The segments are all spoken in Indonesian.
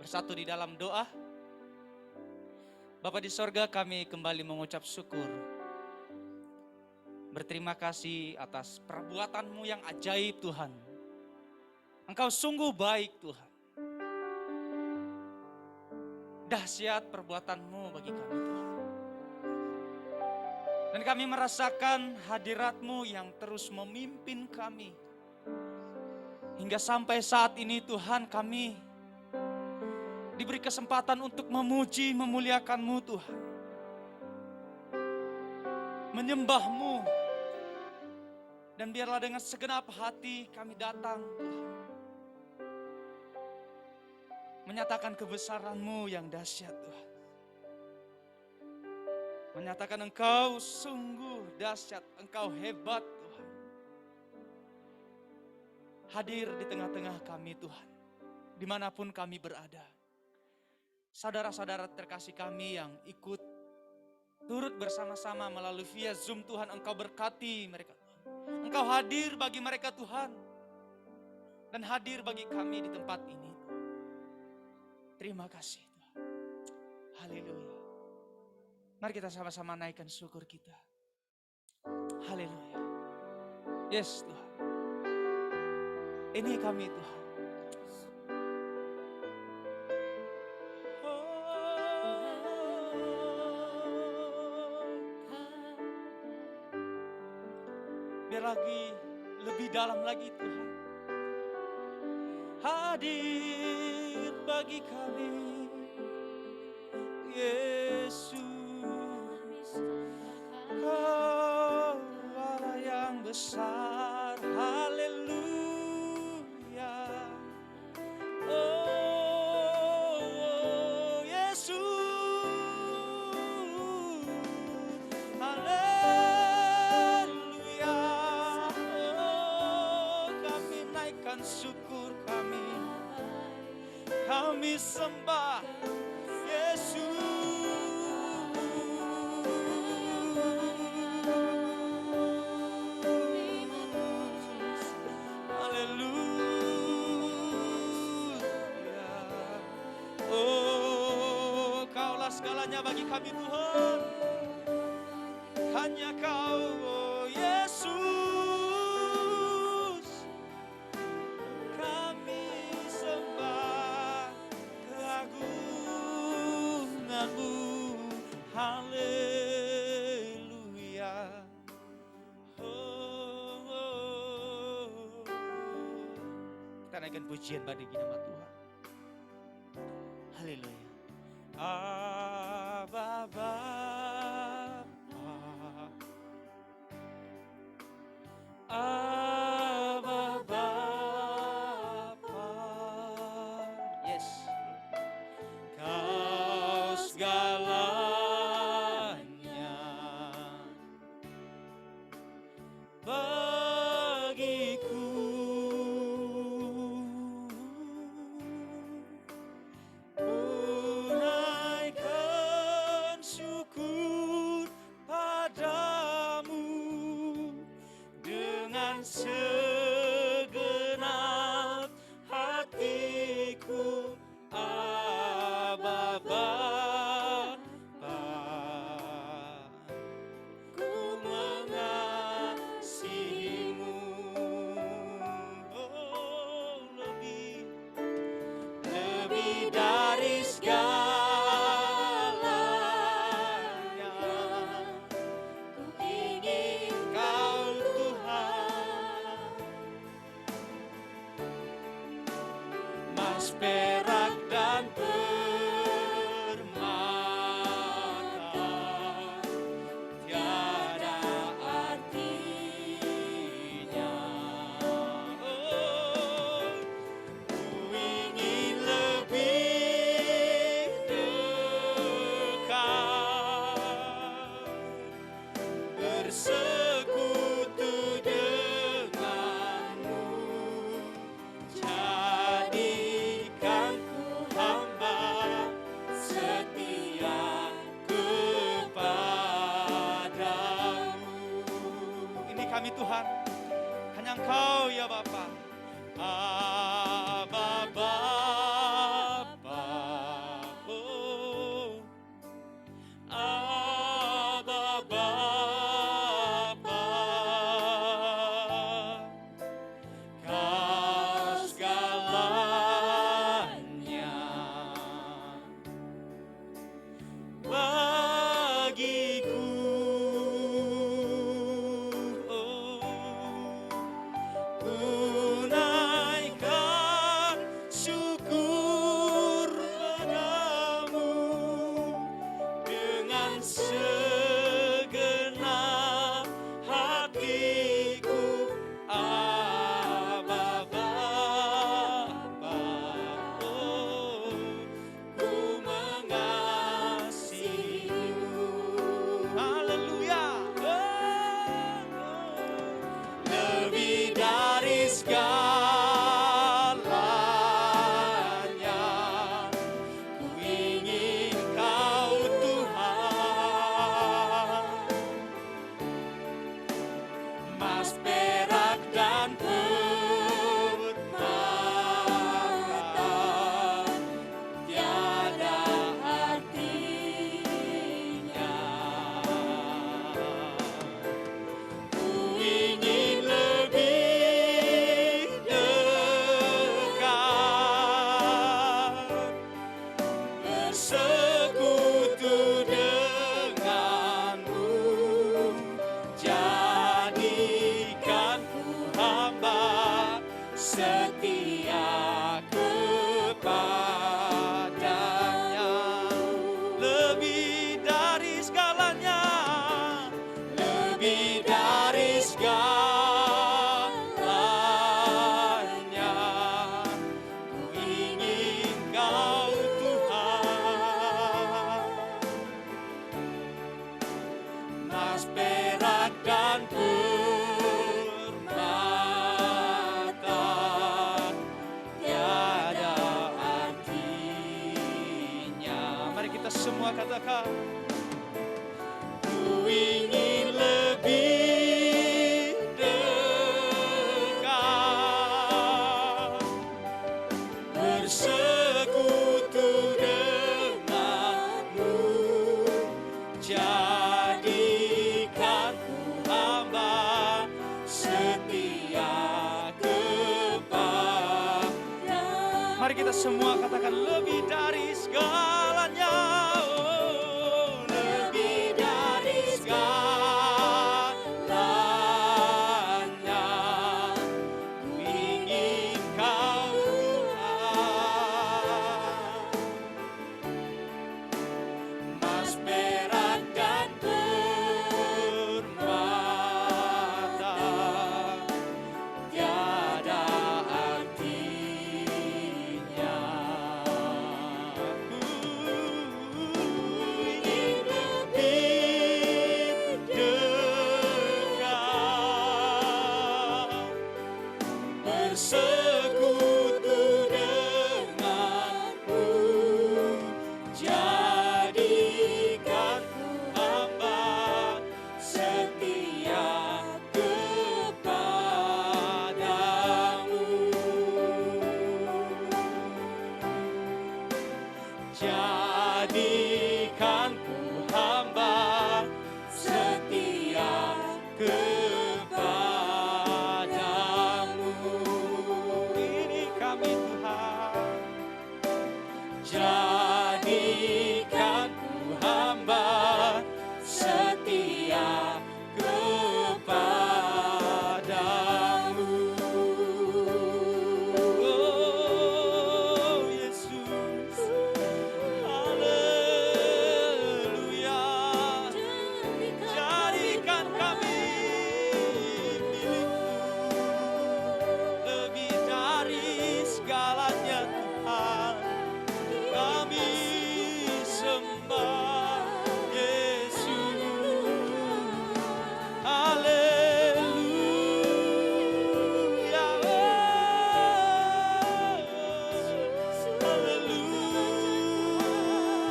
bersatu di dalam doa. Bapa di sorga, kami kembali mengucap syukur. Berterima kasih atas perbuatan-Mu yang ajaib Tuhan. Engkau sungguh baik Tuhan. Dahsyat perbuatan-Mu bagi kami Tuhan. Dan kami merasakan hadirat-Mu yang terus memimpin kami. Hingga sampai saat ini Tuhan, kami diberi kesempatan untuk memuji, memuliakan-Mu Tuhan. Menyembah-Mu. Dan biarlah dengan segenap hati kami datang Tuhan. Menyatakan kebesaran-Mu yang dahsyat Tuhan. Menyatakan Engkau sungguh dahsyat, Engkau hebat Tuhan. Hadir di tengah-tengah kami Tuhan. Dimanapun kami berada. Saudara-saudara terkasih kami yang ikut turut bersama-sama melalui via Zoom Tuhan, Engkau berkati mereka. Engkau hadir bagi mereka Tuhan. Dan hadir bagi kami di tempat ini. Terima kasih Tuhan. Haleluya. Mari kita sama-sama naikkan syukur kita. Haleluya. Yes Tuhan. Ini kami Tuhan. Biar lagi lebih dalam lagi Tuhan. Hadir bagi kami Yesus. Kau Allah yang besar. Haleluya. Oh Yesus. Haleluya. Oh, kami naikkan syukur kami. Kami sembah Yesus. Segalanya bagi kami Tuhan. Hanya Kau oh Yesus. Kami sembah keagungan-Mu. Haleluya. Oh. Kita naikkan pujian bagi nama Tuhan. Haleluya. Abba Bapa, Abba Bapa, yes, Kau segalanya bagiku. Segenap hatiku, Abba Bapa, ku mengasihi-Mu. Oh, lebih dari segalanya, ku ingin Kau Tuhan. Mas perak dan permata tiada artinya. Oh, ku ingin lebih dekat bersekutu dengan-Mu. Jadikan ku semua katakan, ku ingin lebih dekat, bersekutu denganmu, jadikan ku hamba setia kepada. Mari kita semua katakan lebih dari segalanya, oh, lebih dari segalanya, ku ingin kau Tuhan, emas perak dan permata tiada artinya. Ku ingin lebih dekat, bersekutu denganmu, jadikan ku hamba setia kepadamu, jadikan ku hamba setia kepadamu. Ini kami Tuhan, jadikan ku hamba setia kepadamu. Oh Yesus, haleluya, jadikan kami milikmu, lebih dari segalanya Tuhan, kami sembah Yesus, haleluya,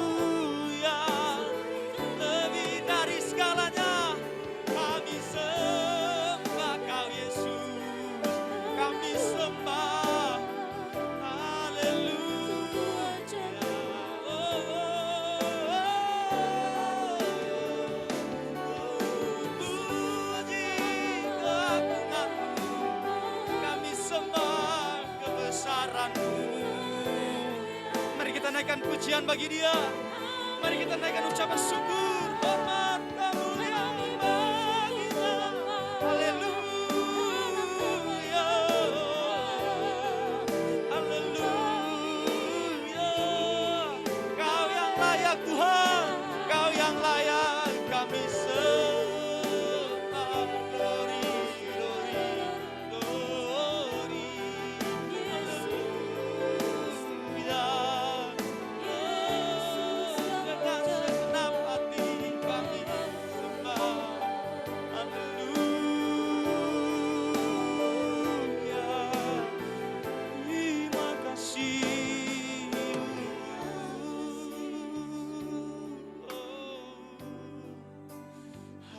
haleluya, lebih dari segalanya, kami sembah Kau Yesus, kami sembah, haleluya, puji keagungan-Mu, kami sembah kebesaran-Mu. Mari kita naikkan pujian bagi Dia, mari kita naikkan ucapan syukur, hormat, kemuliaan bagi Dia. Haleluya, haleluya, Kau yang layak Tuhan, Kau yang layak kami sembah. Glory, glory, glory, haleluya. Dengan segenap hati kami sembah, haleluya. Terima kasih,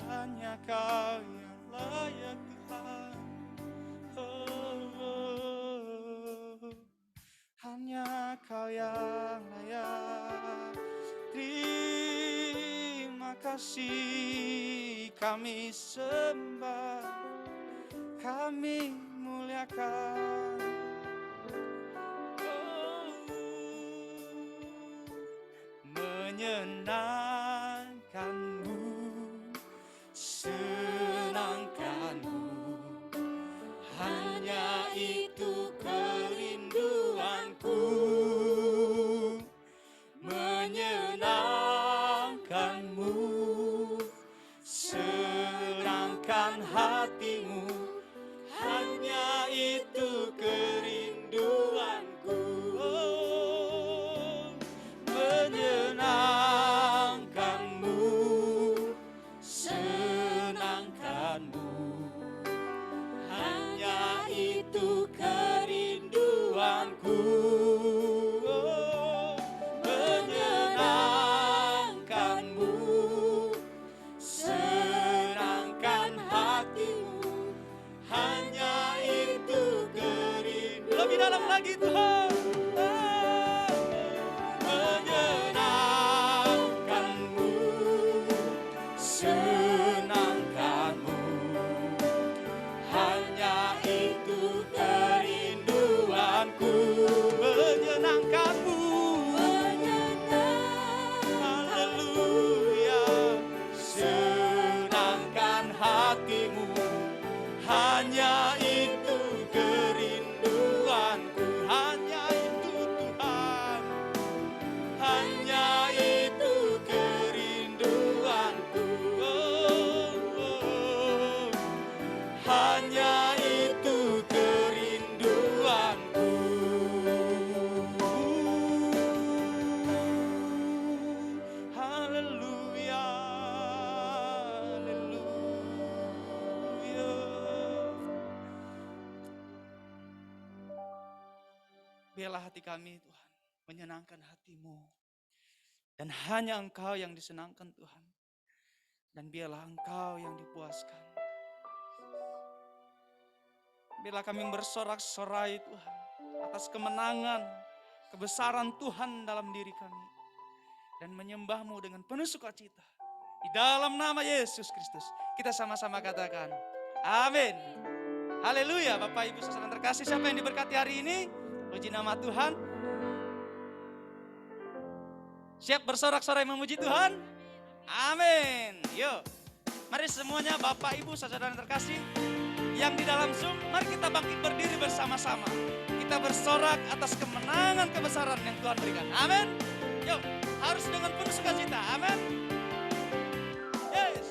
hanya Kau yang layak Tuhan, hanya Kau yang layak. Terima kasih, kami sembah, kami muliakan. Menyenangkanmu, senangkanmu, hanya itu kerinduanku. Menyenangkanmu, serangkan hatimu, hanya itu kerinduanku. Menyenangkanmu, senangkanmu, hanya itu kerinduanku. Menyenangkanmu, Pakailah hati kami Tuhan, menyenangkan hati-Mu. Dan hanya Engkau yang disenangkan Tuhan. Dan biarlah Engkau yang dipuaskan. Biarlah kami bersorak-sorai Tuhan atas kemenangan, kebesaran Tuhan dalam diri kami. Dan menyembah-Mu dengan penuh sukacita. Di dalam nama Yesus Kristus, kita sama-sama katakan, amin. Haleluya. Bapak Ibu saudara terkasih, siapa yang diberkati hari ini? Puji nama Tuhan. Siap bersorak-sorai memuji Tuhan? Amin. Yuk, mari semuanya Bapak Ibu saudara terkasih yang di dalam Zoom, mari kita bangkit berdiri bersama-sama. Kita bersorak atas kemenangan kebesaran yang Tuhan berikan. Amin. Yuk, harus dengan penuh sukacita. Amin. Yes.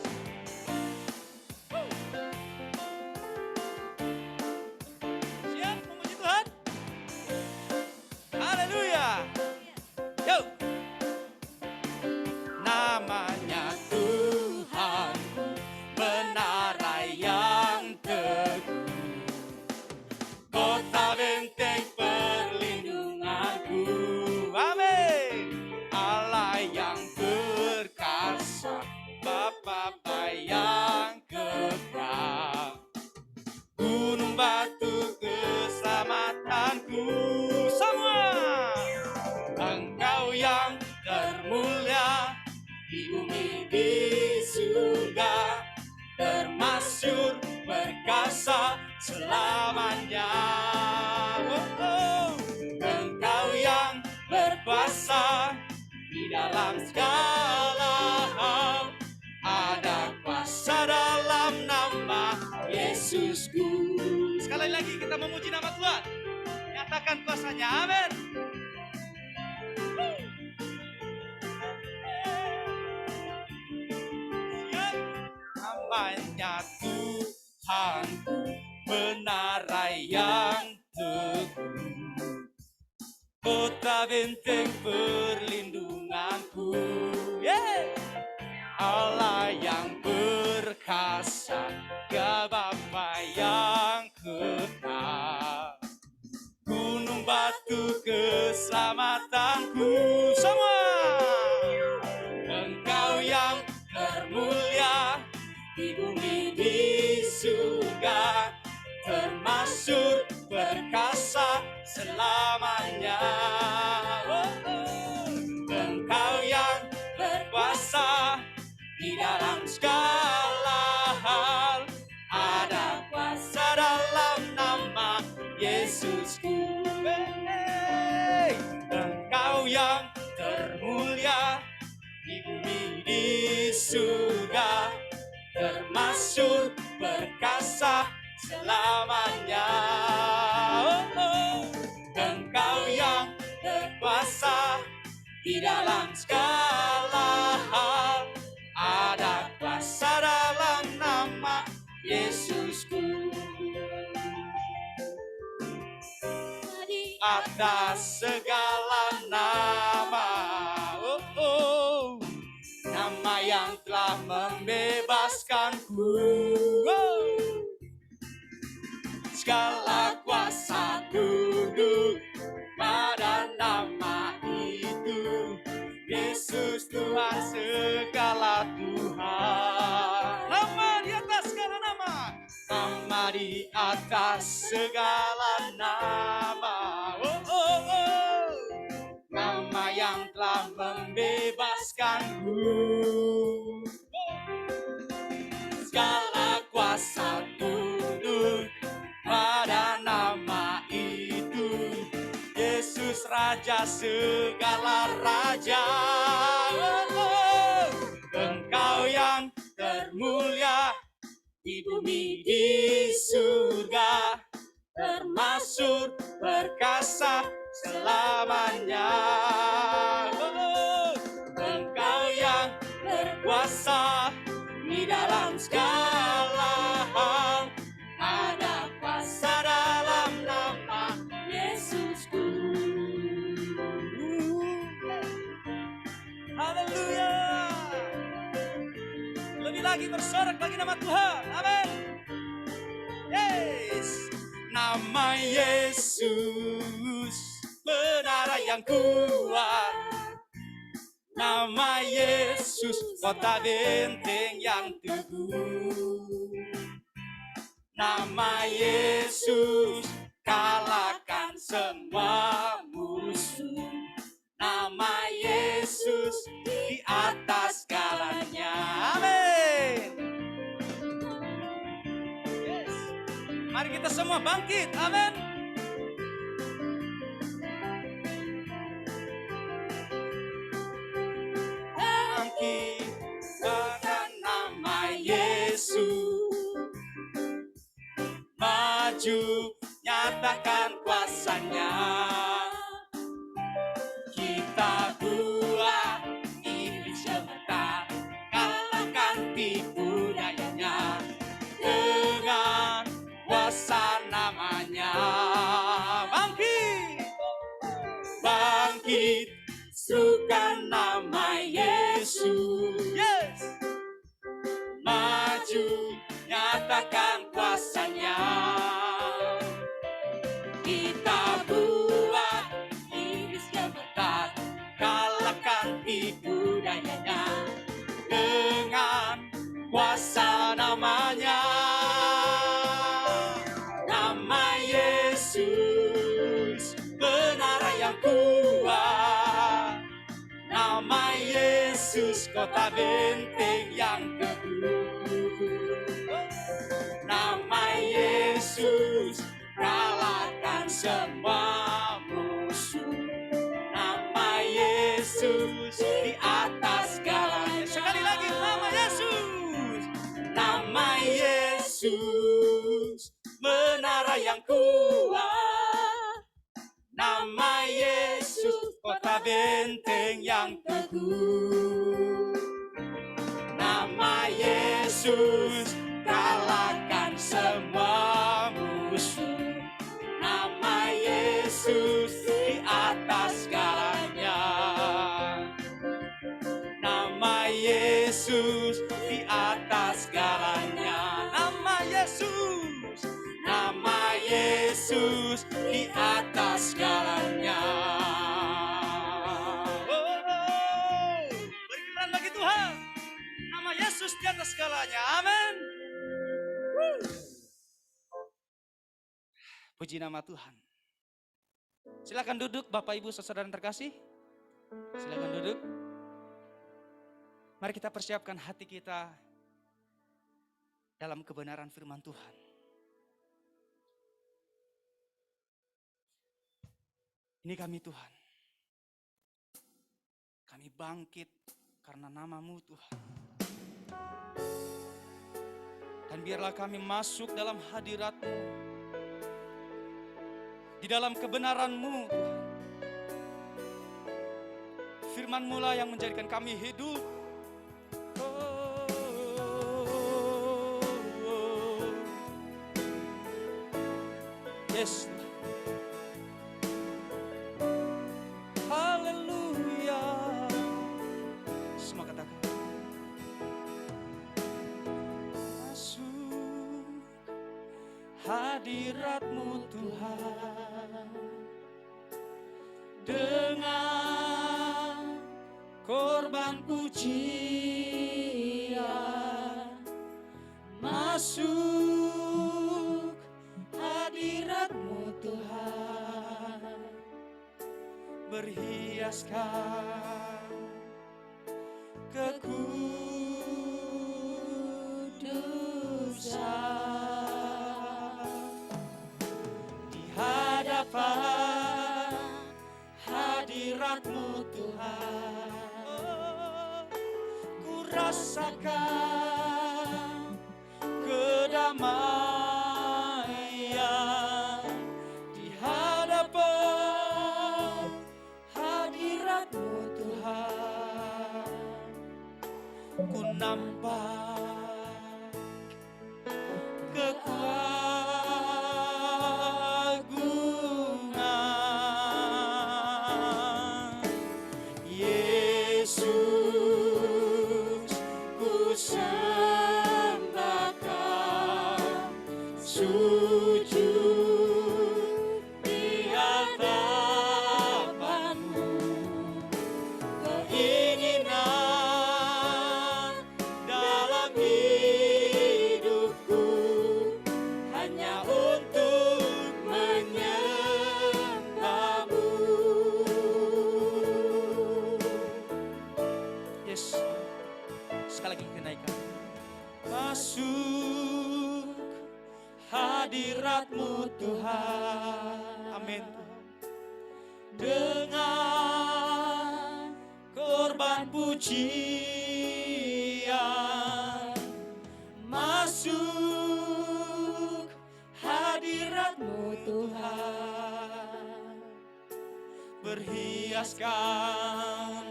Siap memuji Tuhan? Haleluya. Yuk. Namanya Tuhan, menara yang teguh, kota benteng perlindunganku. Amin. Allah yang perkasa, Bapa yang kekal, gunung batu keselamatanku. Semua Engkau yang termulia di bumi di surga, termasyhur perkasa selamanya. Engkau yang berkuasa di dalam segala hal, ada kuasa dalam nama Yesusku. Sekali lagi kita memuji nama Tuhan, nyatakan kuasanya. Amin. Namanya Tuhan, menara yang teguh, kota benteng perlindunganku. Allah yang perkasa, ya Bapa yang kekal, gunung batu keselamatanku. Semua Engkau yang termulia di bumi di surga, termasyhur perkasa selamanya. Engkau yang berkuasa di dalam segala hal, ada kuasa dalam nama Yesusku. Engkau yang termulia di bumi di surga, termasyhur perkasa selamanya. Engkau yang berkuasa di dalam segala hal, ada kuasa dalam nama Yesusku. Atas segala nama, nama yang telah membebaskanku. Segala kuasa duduk pada nama itu, Yesus Tuhan segala Tuhan. Nama di atas segala nama, nama di atas segala nama. Nama yang telah membebaskanku. Segala kuasa tunduk pada nama itu, Yesus Raja segala raja. Engkau yang termulia di bumi di surga, termasyhur perkasa selamanya. Engkau yang berkuasa di dalam segala hal, ada kuasa dalam nama Yesusku. Haleluya. Lebih lagi bersorak bagi nama Tuhan. Amin. Yes. Nama Yesus menara yang kuat. Nama Yesus, kota benteng yang teguh. Nama Yesus, kalahkan semua musuh. Nama Yesus, di atas segalanya. Amin. Yes. Mari kita semua bangkit. Amin. Bangkit dengan nama Yesus. Maju, nyatakan kuasanya. Kita buat iblis gemetar, kalahkan tipu dayanya dengan kuasa namanya. Bangkit, bangkit, serukan nama Yesus. Yes. Maju, nyatakan kuasanya. Kita buat iblis gemetar, kalahkan tipu dayanya dengan kuasa namanya. Nama Yesus, menara yang kuat. Nama Yesus, kota benteng yang teguh. Nama Yesus, kalahkan semua musuh. Nama Yesus, di atas segalanya. Sekali lagi, nama Yesus. Nama Yesus, menara yang kuat. Nama Yesus, kota benteng yang teguh. Nama Yesus, kalahkan semua musuh. Nama Yesus, di atas segalanya. Nama Yesus, di atas segalanya. Nama Yesus, nama Yesus, di atas segalanya. Berikan bagi Tuhan. Nama Yesus di atas segalanya. Amin. Puji nama Tuhan. Silakan duduk Bapak Ibu saudara yang terkasih. Silakan duduk. Mari kita persiapkan hati kita dalam kebenaran firman Tuhan. Ini kami Tuhan. Kami bangkit karena nama-Mu Tuhan. Dan biarlah kami masuk dalam hadirat-Mu. Di dalam kebenaran-Mu Tuhan. Firman-Mu lah yang menjadikan kami hidup. Yes. Haleluya. Semua katakan. Masuk hadirat-Mu Tuhan. Dengan korban pujian. Masuk hadirat-Mu Tuhan, berhiaskan kekudusan di hadapan hadirat-Mu Tuhan. Ku rasakan kedamaian di hadapan hadirat-Mu Tuhan. Ku nampak keagungan Yesus, ku sembahkan sujud di hadapan hadirat-Mu Tuhan. Amin. Dengan korban pujian masuk hadirat-Mu Tuhan, berhiaskan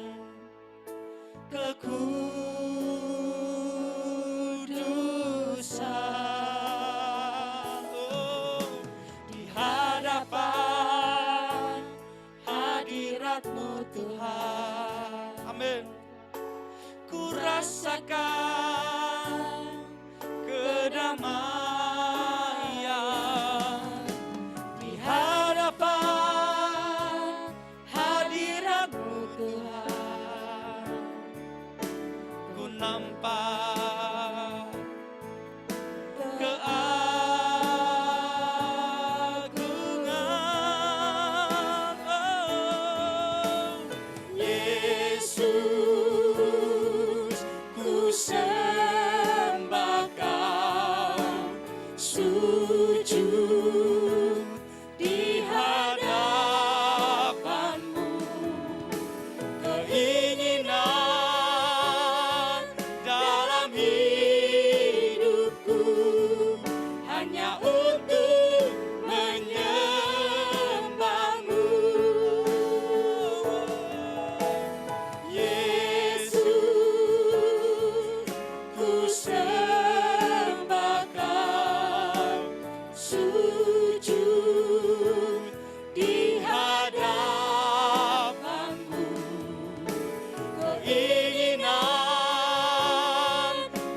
kekudusan, di hadapan hadirat-Mu Tuhan. Amin. Ku rasakan kedamaian di hadapan hadirat-Mu Tuhan. Ku nampak keagungan, Yesus, ku sembah Kau, sujud di hadapan-Mu. Keinginan dalam hidupku hanya untuk menyembah-Mu. Yesus, ku sembah Kau, sujud di hadapan-Mu. Keinginan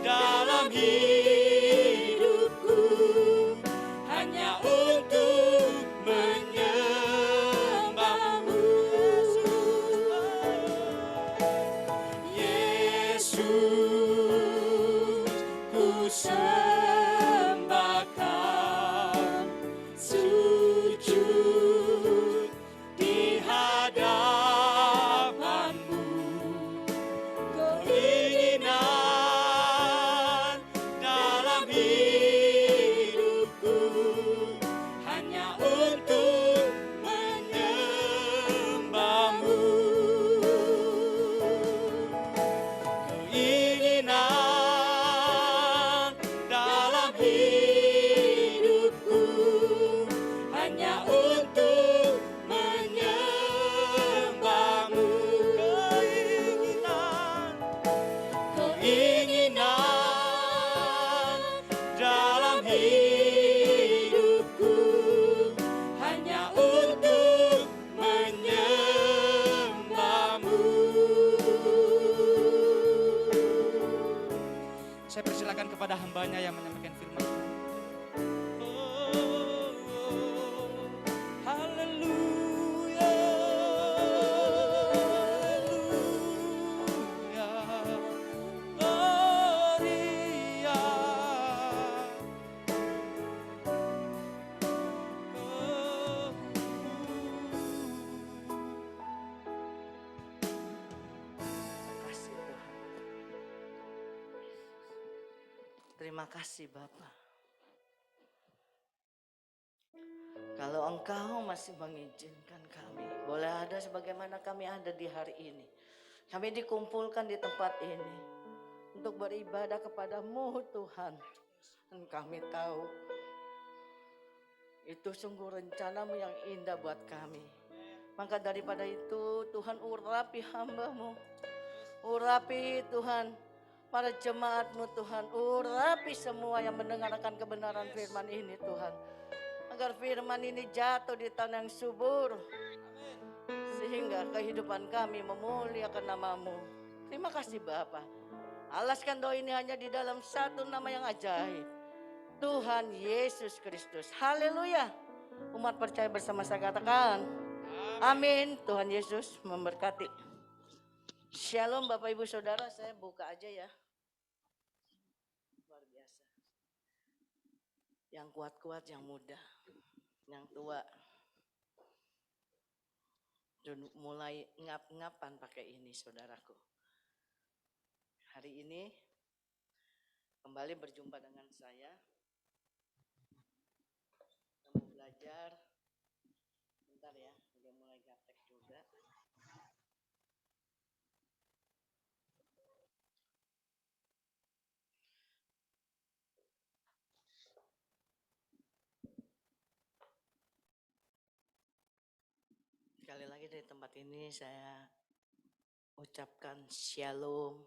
dalam hidupku hanya untuk menyembah-Mu. Yesus, ku sembah Kau, sujud di hadapan-Mu. Keinginan dalam hidupku hanya untuk menyembah-Mu. Keinginan dalam hidupku hanya untuk menyembah-Mu. Keinginan dalam hidupku hanya untuk menyembah-Mu. Saya persilakan kepada hambanya yang menyampaikan firman. Haleluya, haleluya, gloria. Kasih Tuhan. Terima kasih Bapa. Kalau Engkau masih mengizinkan kami, boleh ada sebagaimana kami ada di hari ini. Kami dikumpulkan di tempat ini untuk beribadah kepadamu Tuhan. Dan kami tahu itu sungguh rencanamu yang indah buat kami. Maka daripada itu Tuhan urapi hamba-Mu. Urapi Tuhan para jemaat-Mu Tuhan. Urapi semua yang mendengarkan kebenaran firman ini Tuhan. Agar firman ini jatuh di tanah yang subur. Sehingga kehidupan kami memuliakan nama-Mu. Terima kasih Bapa. Alaskan doa ini hanya di dalam satu nama yang ajaib. Tuhan Yesus Kristus. Haleluya. Umat percaya bersama saya katakan. Amin. Tuhan Yesus memberkati. Shalom Bapak Ibu Saudara. Saya buka aja ya. Luar biasa. Yang kuat-kuat, yang muda, yang tua. Dan mulai ngap-ngapan pakai ini saudaraku. Hari ini kembali berjumpa dengan saya. belajar. Bentar ya, udah mulai gaptek juga. Sekali lagi dari tempat ini saya ucapkan shalom,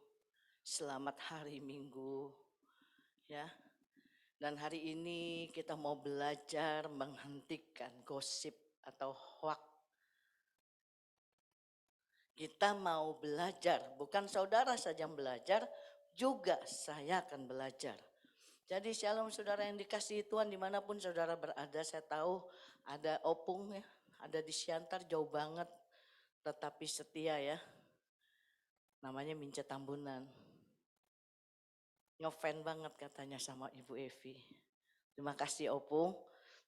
selamat hari Minggu, ya. Dan hari ini kita mau belajar menghentikan gosip atau hoak. Kita mau belajar, bukan saudara saja yang belajar, juga saya akan belajar. Jadi shalom saudara yang dikasihi Tuhan dimanapun saudara berada, saya tahu ada Opung ya, ada di Siantar jauh banget, tetapi setia ya. Namanya Mince Tambunan. Ngefan banget katanya sama Ibu Evi. Terima kasih Opung.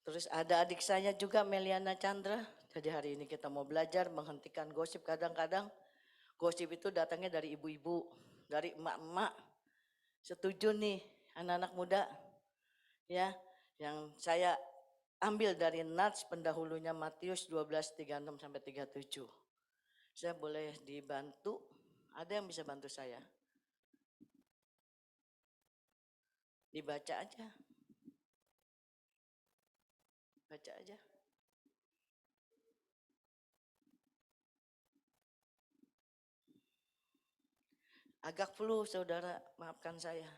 Terus ada adik saya juga Meliana Chandra. Jadi hari ini kita mau belajar menghentikan gosip. Kadang-kadang gosip itu datangnya dari ibu-ibu, dari emak-emak. Setuju nih anak-anak muda ya, yang saya ambil dari Nats pendahulunya Matius 12:36 sampai 37. Saya boleh dibantu? Ada yang bisa bantu saya? Dibaca aja. Baca aja. Agak flu saudara, maafkan saya.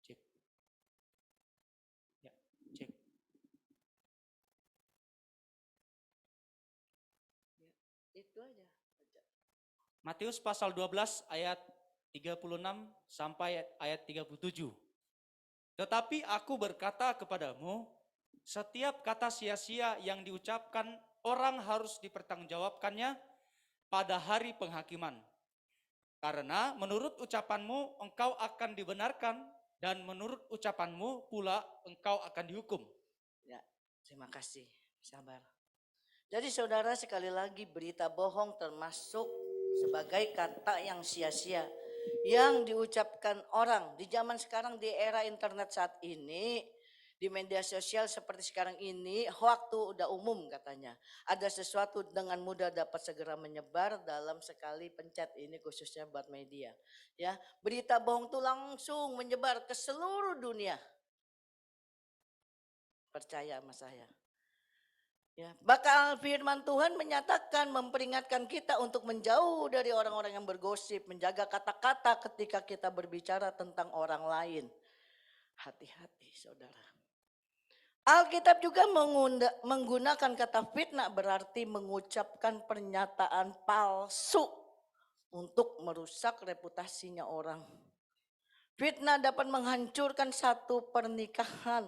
Cek. Ya, cek. Itu aja. Baca. Matius pasal 12 ayat 36 sampai ayat 37. Tetapi aku berkata kepadamu, setiap kata sia-sia yang diucapkan orang harus dipertanggungjawabkannya pada hari penghakiman. Karena menurut ucapanmu engkau akan dibenarkan dan menurut ucapanmu pula engkau akan dihukum. Ya, terima kasih. Sabar. Jadi saudara sekali lagi berita bohong termasuk sebagai kata yang sia-sia yang diucapkan orang di zaman sekarang, di era internet saat ini, di media sosial seperti sekarang ini, hoax tuh udah umum katanya. Ada sesuatu dengan mudah dapat segera menyebar dalam sekali pencet, ini khususnya buat media. Ya, berita bohong tuh langsung menyebar ke seluruh dunia. Percaya sama saya. Ya, bakal firman Tuhan menyatakan, memperingatkan kita untuk menjauh dari orang-orang yang bergosip, menjaga kata-kata ketika kita berbicara tentang orang lain. Hati-hati saudara. Alkitab juga menggunakan kata fitnah, berarti mengucapkan pernyataan palsu untuk merusak reputasinya orang. Fitnah dapat menghancurkan satu pernikahan,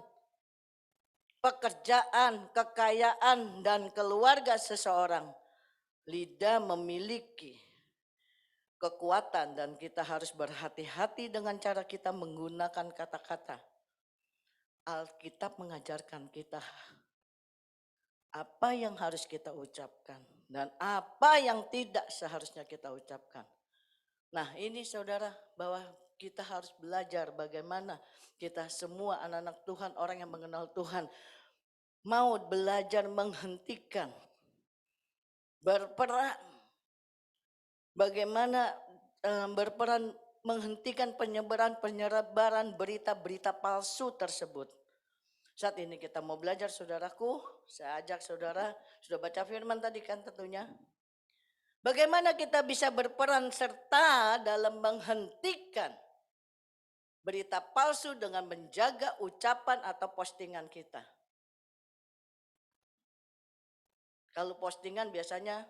pekerjaan, kekayaan, dan keluarga seseorang. Lidah memiliki kekuatan dan kita harus berhati-hati dengan cara kita menggunakan kata-kata. Alkitab mengajarkan kita apa yang harus kita ucapkan dan apa yang tidak seharusnya kita ucapkan. Nah ini saudara, bahwa kita harus belajar bagaimana kita semua anak-anak Tuhan, orang yang mengenal Tuhan, mau belajar menghentikan, berperan, bagaimana berperan menghentikan penyebaran berita-berita palsu tersebut. Saat ini kita mau belajar saudaraku, saya ajak saudara, sudah baca firman tadi kan tentunya. Bagaimana kita bisa berperan serta dalam menghentikan berita palsu dengan menjaga ucapan atau postingan kita. Kalau postingan biasanya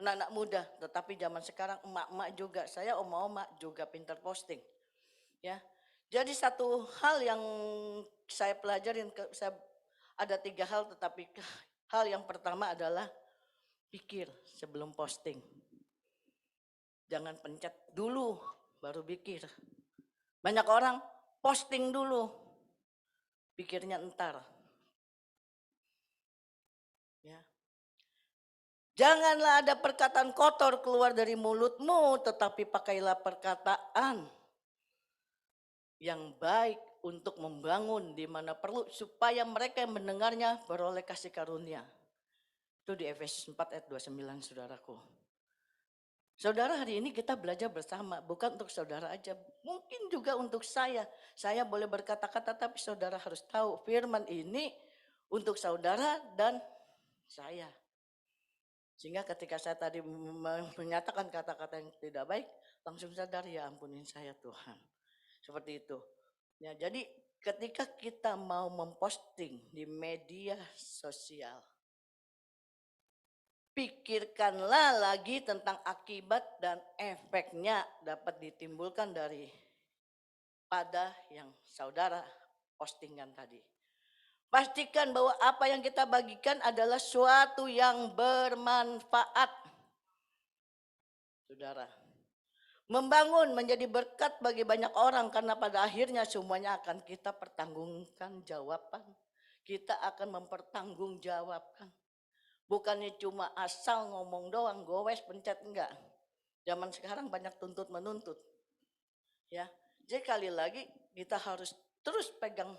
anak-anak muda, tetapi zaman sekarang emak-emak juga, saya oma-oma juga pintar posting. Ya, jadi satu hal yang saya pelajarin, saya ada 3 hal, tetapi hal yang pertama adalah pikir sebelum posting. Jangan pencet dulu baru pikir. Banyak orang posting dulu, pikirnya entar. Ya. Janganlah ada perkataan kotor keluar dari mulutmu, tetapi pakailah perkataan yang baik untuk membangun di mana perlu, supaya mereka yang mendengarnya beroleh kasih karunia. Itu di Efesus 4 ayat 29, saudaraku. Saudara, hari ini kita belajar bersama, bukan untuk saudara aja, mungkin juga untuk saya. Saya boleh berkata-kata, tapi saudara harus tahu firman ini untuk saudara dan saya. Sehingga ketika saya tadi menyatakan kata-kata yang tidak baik, langsung sadar, ya ampunin saya Tuhan. Seperti itu. Ya, jadi ketika kita mau memposting di media sosial, pikirkanlah lagi tentang akibat dan efeknya dapat ditimbulkan pada yang saudara postingkan tadi. Pastikan bahwa apa yang kita bagikan adalah suatu yang bermanfaat. Saudara, membangun menjadi berkat bagi banyak orang, karena pada akhirnya semuanya akan kita pertanggungan jawaban. Kita akan mempertanggungjawabkan. Bukannya cuma asal ngomong doang, gowes pencet, enggak. Zaman sekarang banyak tuntut menuntut. Ya, jadi sekali lagi kita harus terus pegang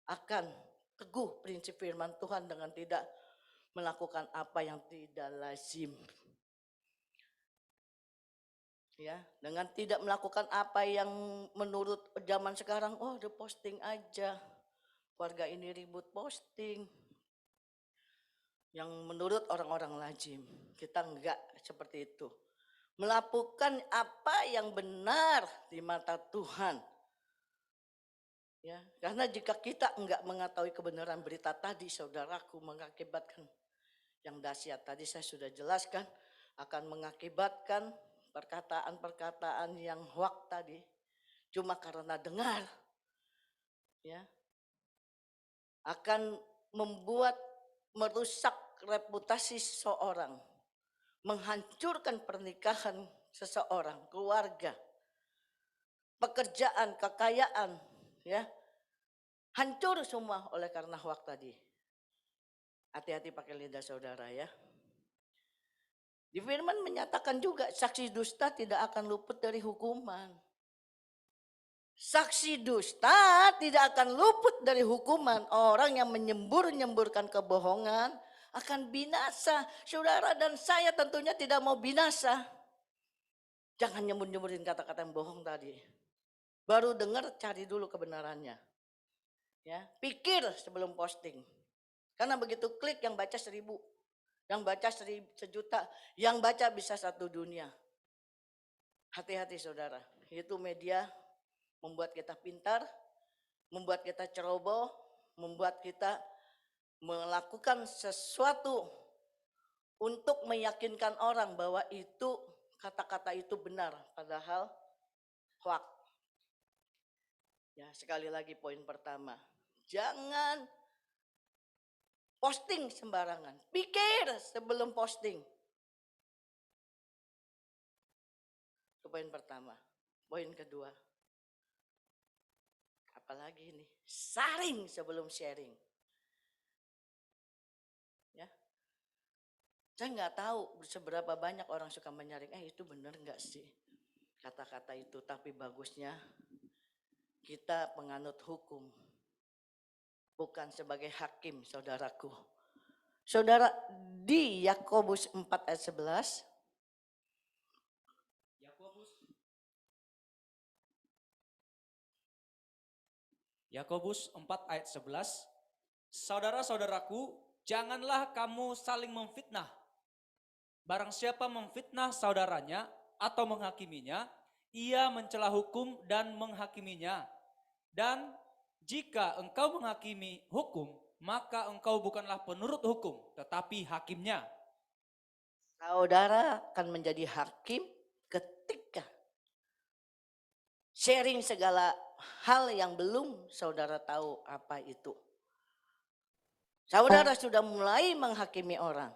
akan teguh prinsip firman Tuhan dengan tidak melakukan apa yang tidak lazim. Ya, dengan tidak melakukan apa yang menurut zaman sekarang, oh udah posting aja. Keluarga ini ribut posting. Yang menurut orang-orang lazim, kita enggak seperti itu. Melakukan apa yang benar di mata Tuhan. Ya, karena jika kita enggak mengetahui kebenaran berita tadi, saudaraku, mengakibatkan yang dahsyat tadi saya sudah jelaskan, akan mengakibatkan perkataan-perkataan yang hoak tadi cuma karena dengar, ya, akan membuat merusak reputasi seseorang, menghancurkan pernikahan seseorang, keluarga, pekerjaan, kekayaan, ya, hancur semua oleh karena hoak tadi. Hati-hati pakai lidah saudara, ya. Di firman menyatakan juga saksi dusta tidak akan luput dari hukuman. Saksi dusta tidak akan luput dari hukuman. Orang yang menyembur-nyemburkan kebohongan akan binasa. Saudara dan saya tentunya tidak mau binasa. Jangan nyembur-nyemburin kata-kata yang bohong tadi. Baru dengar, cari dulu kebenarannya. Ya, pikir sebelum posting. Karena begitu klik, yang baca 1000, yang baca 1.000.000, yang baca bisa 1 dunia. Hati-hati saudara, itu media membuat kita pintar, membuat kita ceroboh, membuat kita melakukan sesuatu untuk meyakinkan orang bahwa itu kata-kata itu benar, padahal hoak. Ya, sekali lagi poin pertama, jangan posting sembarangan, pikir sebelum posting. Itu poin pertama. Poin kedua, apalagi ini, saring sebelum sharing. Ya, saya nggak tahu seberapa banyak orang suka menyaring, itu benar nggak sih kata-kata itu, tapi bagusnya kita penganut hukum, bukan sebagai hakim, saudaraku. Saudara, di Yakobus 4 ayat 11. Yakobus 4 ayat 11. Saudara-saudaraku, janganlah kamu saling memfitnah. Barang siapa memfitnah saudaranya atau menghakiminya, ia mencela hukum dan menghakiminya. Dan jika engkau menghakimi hukum, maka engkau bukanlah penurut hukum, tetapi hakimnya. Saudara akan menjadi hakim ketika sharing segala hal yang belum saudara tahu apa itu. Saudara sudah mulai menghakimi orang.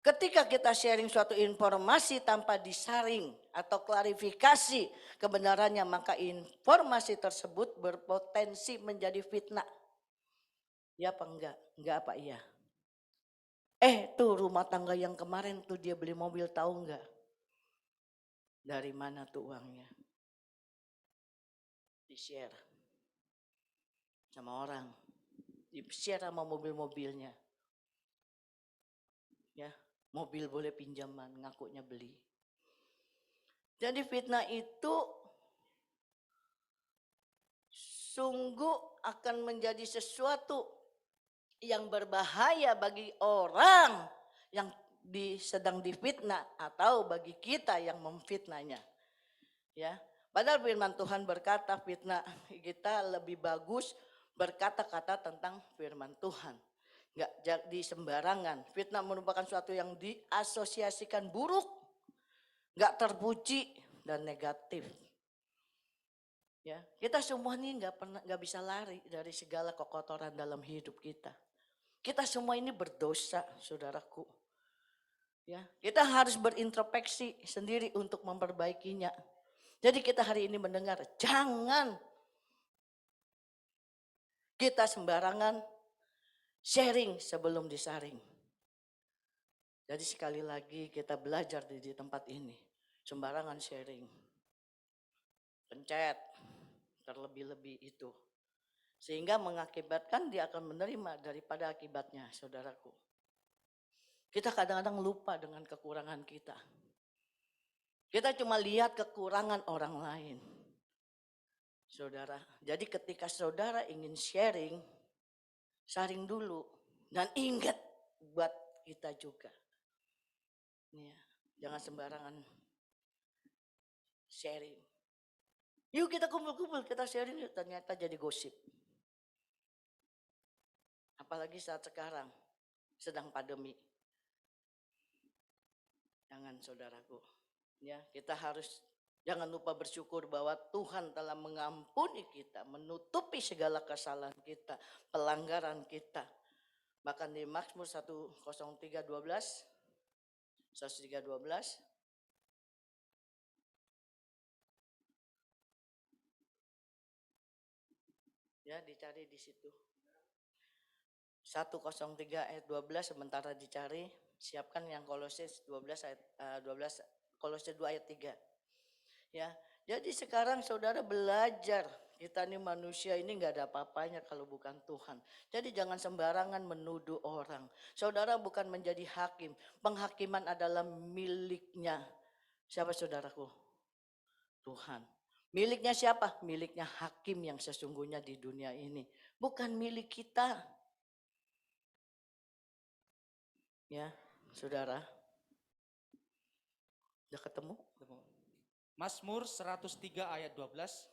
Ketika kita sharing suatu informasi tanpa disaring atau klarifikasi kebenarannya, maka informasi tersebut berpotensi menjadi fitnah. Ya apa enggak? Enggak apa iya? Tuh rumah tangga yang kemarin tuh dia beli mobil, tahu nggak? Dari mana tuh uangnya? Di-share sama orang. Di-share sama mobil-mobilnya. Ya, mobil boleh pinjaman, ngakunya beli. Jadi fitnah itu sungguh akan menjadi sesuatu yang berbahaya bagi orang yang sedang difitnah atau bagi kita yang memfitnahnya. Ya, padahal firman Tuhan berkata fitnah kita lebih bagus berkata-kata tentang firman Tuhan. Enggak jadi sembarangan. Fitnah merupakan suatu yang diasosiasikan buruk, enggak terpuji dan negatif. Ya, kita semua nih nggak bisa lari dari segala kekotoran dalam hidup kita. Kita semua ini berdosa, saudaraku. Ya, kita harus berintrospeksi sendiri untuk memperbaikinya. Jadi kita hari ini mendengar, jangan kita sembarangan sharing sebelum disaring. Jadi sekali lagi kita belajar di tempat ini, sembarangan sharing. Pencet, terlebih-lebih itu. Sehingga mengakibatkan dia akan menerima daripada akibatnya, saudaraku. Kita kadang-kadang lupa dengan kekurangan kita. Kita cuma lihat kekurangan orang lain. Saudara, jadi ketika saudara ingin sharing, sharing dulu. Dan ingat buat kita juga. Ya, jangan sembarangan sharing. Yuk kita kumpul-kumpul, kita sharing yuk, ternyata jadi gosip. Apalagi saat sekarang sedang pandemi. Jangan saudaraku. Ya, kita harus jangan lupa bersyukur bahwa Tuhan telah mengampuni kita, menutupi segala kesalahan kita, pelanggaran kita. Bahkan di Mazmur 103:12 ya, dicari di situ. 103:12 sementara dicari, siapkan yang Kolose 12 ayat 12 Kolose 2 ayat 3. Ya, jadi sekarang saudara belajar, kita ini manusia ini nggak ada apa-apanya kalau bukan Tuhan. Jadi jangan sembarangan menuduh orang. Saudara bukan menjadi hakim, penghakiman adalah miliknya. Siapa saudaraku? Tuhan. Miliknya siapa? Miliknya hakim yang sesungguhnya di dunia ini. Bukan milik kita. Ya, saudara. Udah ketemu? Mazmur 103 ayat 12.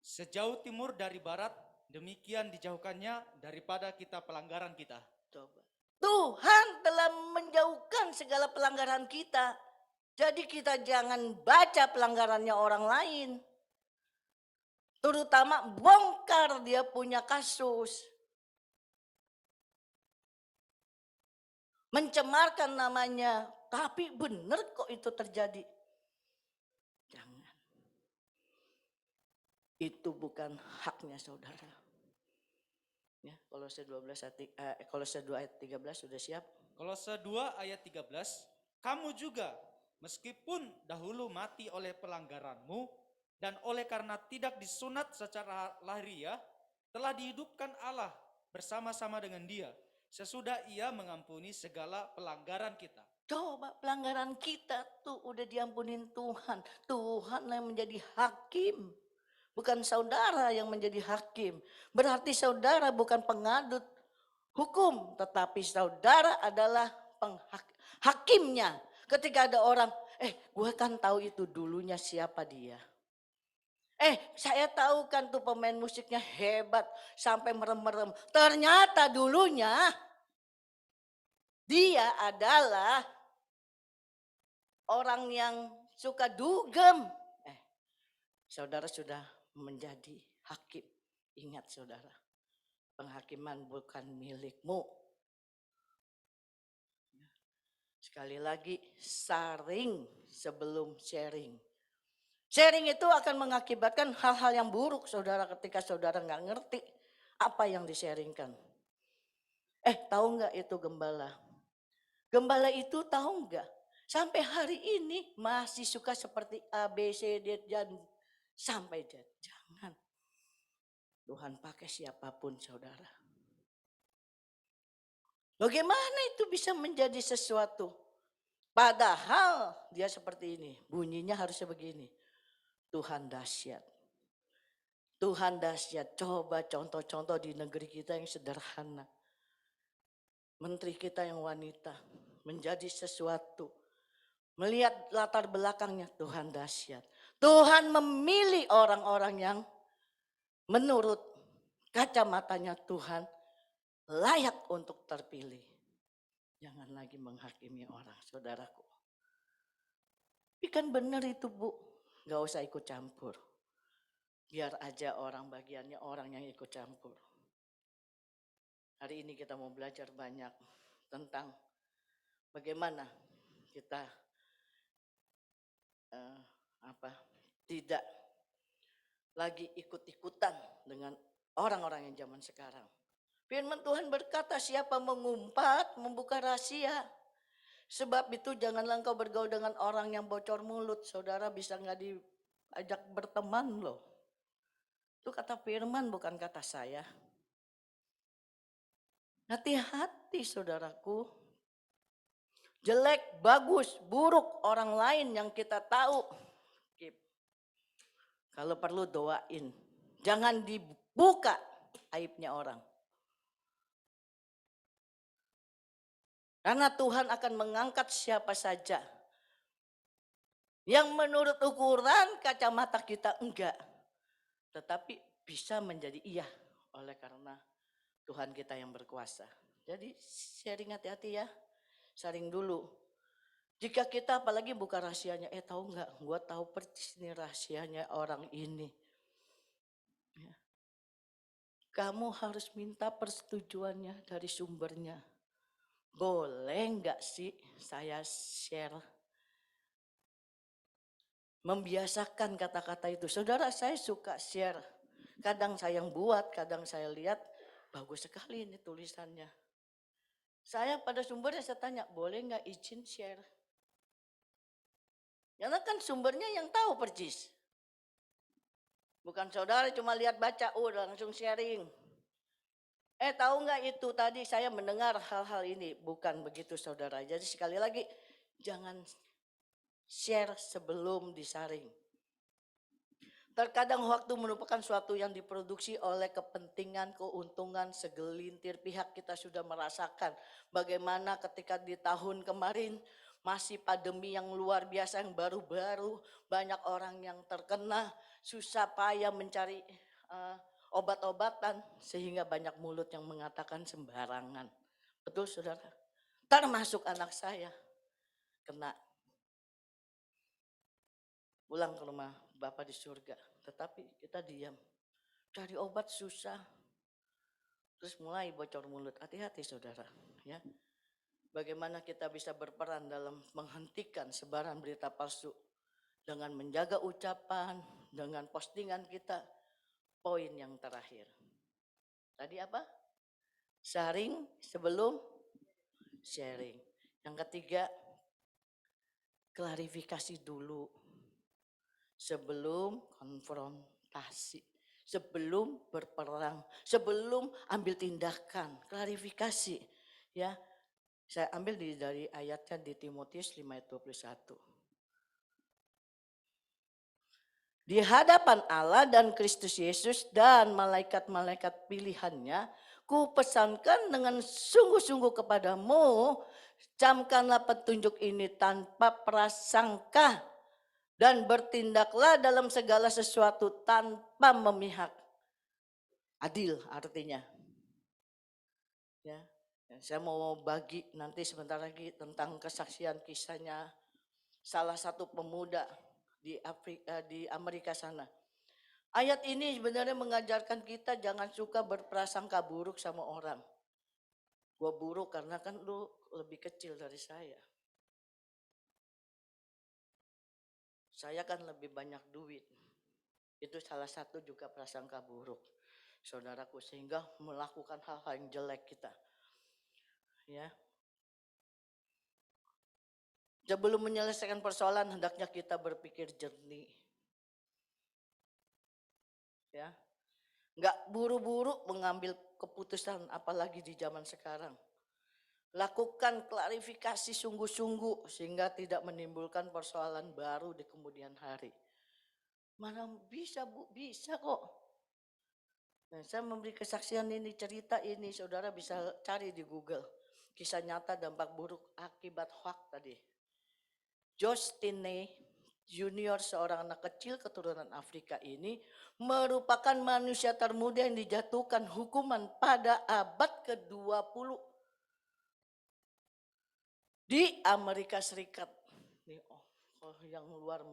Sejauh timur dari barat, demikian dijauhkannya daripada kita pelanggaran kita. Coba. Tuhan telah menjauhkan segala pelanggaran kita. Jadi kita jangan baca pelanggarannya orang lain. Terutama bongkar dia punya kasus. Mencemarkan namanya. Tapi benar kok itu terjadi. Jangan. Itu bukan haknya saudara. Ya, Kolose 2 ayat 13 sudah siap? Kolose 2 ayat 13, kamu juga meskipun dahulu mati oleh pelanggaranmu dan oleh karena tidak disunat secara lahiriah, telah dihidupkan Allah bersama-sama dengan Dia sesudah Ia mengampuni segala pelanggaran kita. Coba pelanggaran kita tuh udah diampunin Tuhan. Tuhan yang menjadi hakim. Bukan saudara yang menjadi hakim. Berarti saudara bukan pengadut hukum. Tetapi saudara adalah hakimnya. Ketika ada orang, gue kan tahu itu dulunya siapa dia. Saya tahu kan tuh pemain musiknya hebat. Sampai merem-merem. Ternyata dulunya dia adalah orang yang suka dugem. Saudara sudah menjadi hakim. Ingat saudara, penghakiman bukan milikmu. Sekali lagi, saring sebelum sharing. Sharing itu akan mengakibatkan hal-hal yang buruk saudara ketika saudara nggak ngerti apa yang di-sharingkan. Tahu nggak itu gembala? Gembala itu tahu nggak? Sampai hari ini masih suka seperti A, B, C, D, dan sampai Z. Jangan. Tuhan pakai siapapun saudara. Bagaimana itu bisa menjadi sesuatu? Padahal dia seperti ini. Bunyinya harusnya begini. Tuhan dahsyat. Tuhan dahsyat. Coba contoh-contoh di negeri kita yang sederhana. Menteri kita yang wanita. Menjadi sesuatu. Melihat latar belakangnya Tuhan dahsyat. Tuhan memilih orang-orang yang menurut kacamatanya Tuhan layak untuk terpilih. Jangan lagi menghakimi orang, saudaraku. Ikan benar itu Bu, gak usah ikut campur. Biar aja orang bagiannya orang yang ikut campur. Hari ini kita mau belajar banyak tentang bagaimana kita tidak lagi ikut-ikutan dengan orang-orang yang zaman sekarang. Firman Tuhan berkata, siapa mengumpat, membuka rahasia. Sebab itu janganlah engkau bergaul dengan orang yang bocor mulut. Saudara bisa nggak diajak berteman loh. Itu kata firman bukan kata saya. Hati-hati saudaraku. Jelek, bagus, buruk orang lain yang kita tahu. Kalau perlu doain. Jangan dibuka aibnya orang. Karena Tuhan akan mengangkat siapa saja. Yang menurut ukuran kacamata kita enggak. Tetapi bisa menjadi iya. Oleh karena Tuhan kita yang berkuasa. Jadi sharing hati-hati ya. Sharing dulu. Jika kita apalagi buka rahasianya. Tahu enggak? Gua tahu persis nih rahasianya orang ini. Ya. Kamu harus minta persetujuannya dari sumbernya. Boleh enggak sih saya share? Membiasakan kata-kata itu. Saudara, saya suka share. Kadang saya yang buat, kadang saya lihat bagus sekali ini tulisannya. Saya pada sumbernya saya tanya, boleh nggak izin share? Karena kan sumbernya yang tahu persis. Bukan saudara cuma lihat baca, udah langsung sharing. Tahu nggak itu tadi saya mendengar hal-hal ini. Bukan begitu saudara. Jadi sekali lagi, jangan share sebelum disaring. Terkadang waktu merupakan suatu yang diproduksi oleh kepentingan, keuntungan, segelintir pihak. Kita sudah merasakan bagaimana ketika di tahun kemarin masih pandemi yang luar biasa, yang baru-baru, banyak orang yang terkena, susah payah mencari obat-obatan, sehingga banyak mulut yang mengatakan sembarangan. Betul saudara? Termasuk anak saya kena. Pulang ke rumah Bapak di surga, tetapi kita diam. Cari obat susah. Terus mulai bocor mulut. Hati-hati saudara, ya. Bagaimana kita bisa berperan dalam menghentikan sebaran berita palsu dengan menjaga ucapan, dengan postingan kita. Poin yang terakhir. Tadi apa? Sharing sebelum sharing. Yang ketiga, klarifikasi dulu sebelum konfrontasi, sebelum berperang, sebelum ambil tindakan, klarifikasi. Ya, saya ambil dari ayatnya di Timotius 5 ayat 21. Di hadapan Allah dan Kristus Yesus dan malaikat-malaikat pilihannya, ku pesankan dengan sungguh-sungguh kepadamu, camkanlah petunjuk ini tanpa prasangka dan bertindaklah dalam segala sesuatu tanpa memihak. Adil artinya. Ya, saya mau bagi nanti sebentar lagi tentang kesaksian kisahnya salah satu pemuda di Amerika sana. Ayat ini sebenarnya mengajarkan kita jangan suka berprasangka buruk sama orang. Gua buruk karena kan lu lebih kecil dari saya. Saya kan lebih banyak duit. Itu salah satu juga prasangka buruk, saudaraku, sehingga melakukan hal-hal yang jelek kita. Ya. Sebelum menyelesaikan persoalan, hendaknya kita berpikir jernih. Ya. Enggak buru-buru mengambil keputusan, apalagi di zaman sekarang. Lakukan klarifikasi sungguh-sungguh sehingga tidak menimbulkan persoalan baru di kemudian hari. Mana bisa Bu, bisa kok. Nah, saya memberi kesaksian ini, cerita ini, saudara bisa cari di Google. Kisah nyata dampak buruk akibat hoax tadi. Josh Tinney Junior, seorang anak kecil keturunan Afrika ini, merupakan manusia termuda yang dijatuhkan hukuman pada abad ke-20 di Amerika Serikat. Nih, yang luar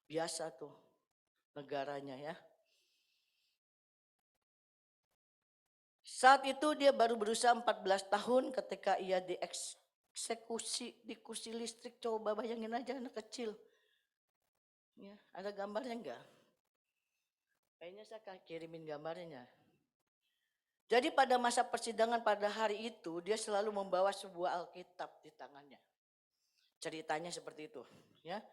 biasa tuh negaranya ya. Saat itu dia baru berusia 14 tahun ketika ia dieksekusi di kursi listrik. Coba bayangin aja anak kecil. Ya, ada gambarnya enggak? Kayaknya saya akan kirimin gambarnya. Jadi pada masa persidangan pada hari itu dia selalu membawa sebuah Alkitab di tangannya. Ceritanya seperti itu, ya.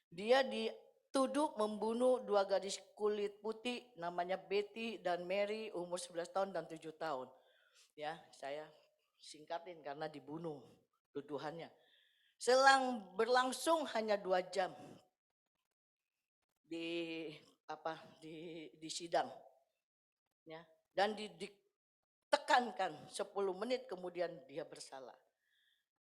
Dia dituduh membunuh dua gadis kulit putih namanya Betty dan Mary, umur 11 tahun dan 7 tahun. Ya, saya singkatin karena dibunuh tuduhannya. Selang berlangsung hanya 2 jam di sidang. Ya, dan ditekankan 10 menit kemudian dia bersalah.